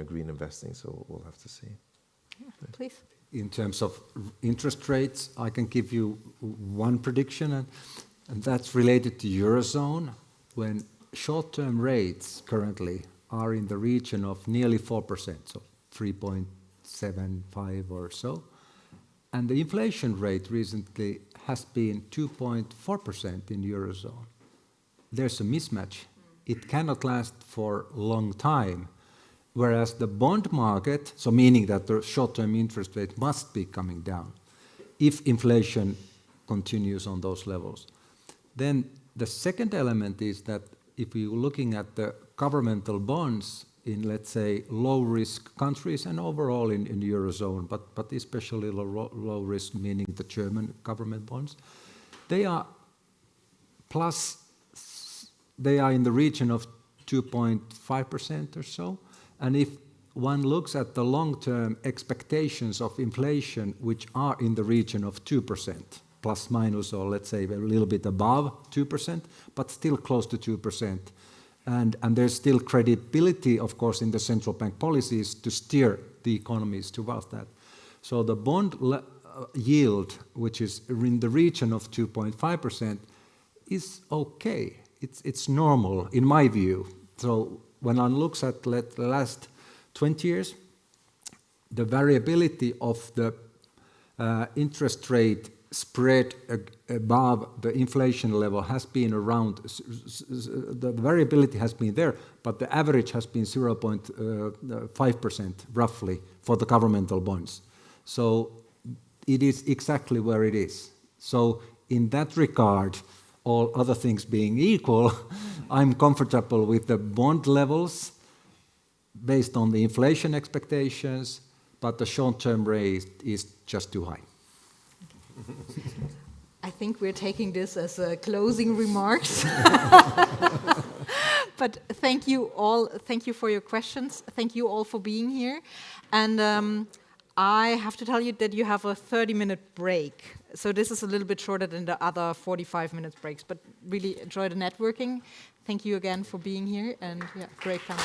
green investing. So we'll have to see. Yeah, please. In terms of interest rates, I can give you one prediction, and that's related to Eurozone, when short-term rates currently are in the region of nearly 4%, so 3.75 or so. And the inflation rate recently has been 2.4% in Eurozone. There's a mismatch. It cannot last for a long time, whereas the bond market, so meaning that the short-term interest rate must be coming down if inflation continues on those levels. Then the second element is that if you're looking at the governmental bonds in, let's say, low-risk countries and overall in the Eurozone, but especially low risk, meaning the German government bonds, they are in the region of 2.5% or so. And if one looks at the long-term expectations of inflation, which are in the region of 2%, plus minus, or let's say a little bit above 2%, but still close to 2%. And there's still credibility, of course, in the central bank policies to steer the economies towards that. So the bond yield, which is in the region of 2.5%, is okay. It's normal, in my view. So when one looks at the last 20 years, the variability of the interest rate spread above the inflation level has been around, the variability has been there, but the average has been 0.5% roughly for the governmental bonds. So it is exactly where it is. So in that regard, all other things being equal, I'm comfortable with the bond levels based on the inflation expectations, but the short-term rate is just too high. I think we're taking this as closing remarks. But thank you all. Thank you for your questions. Thank you all for being here. And I have to tell you that you have a 30-minute break. So this is a little bit shorter than the other 45-minute breaks, but really enjoy the networking. Thank you again for being here, and yeah, great time.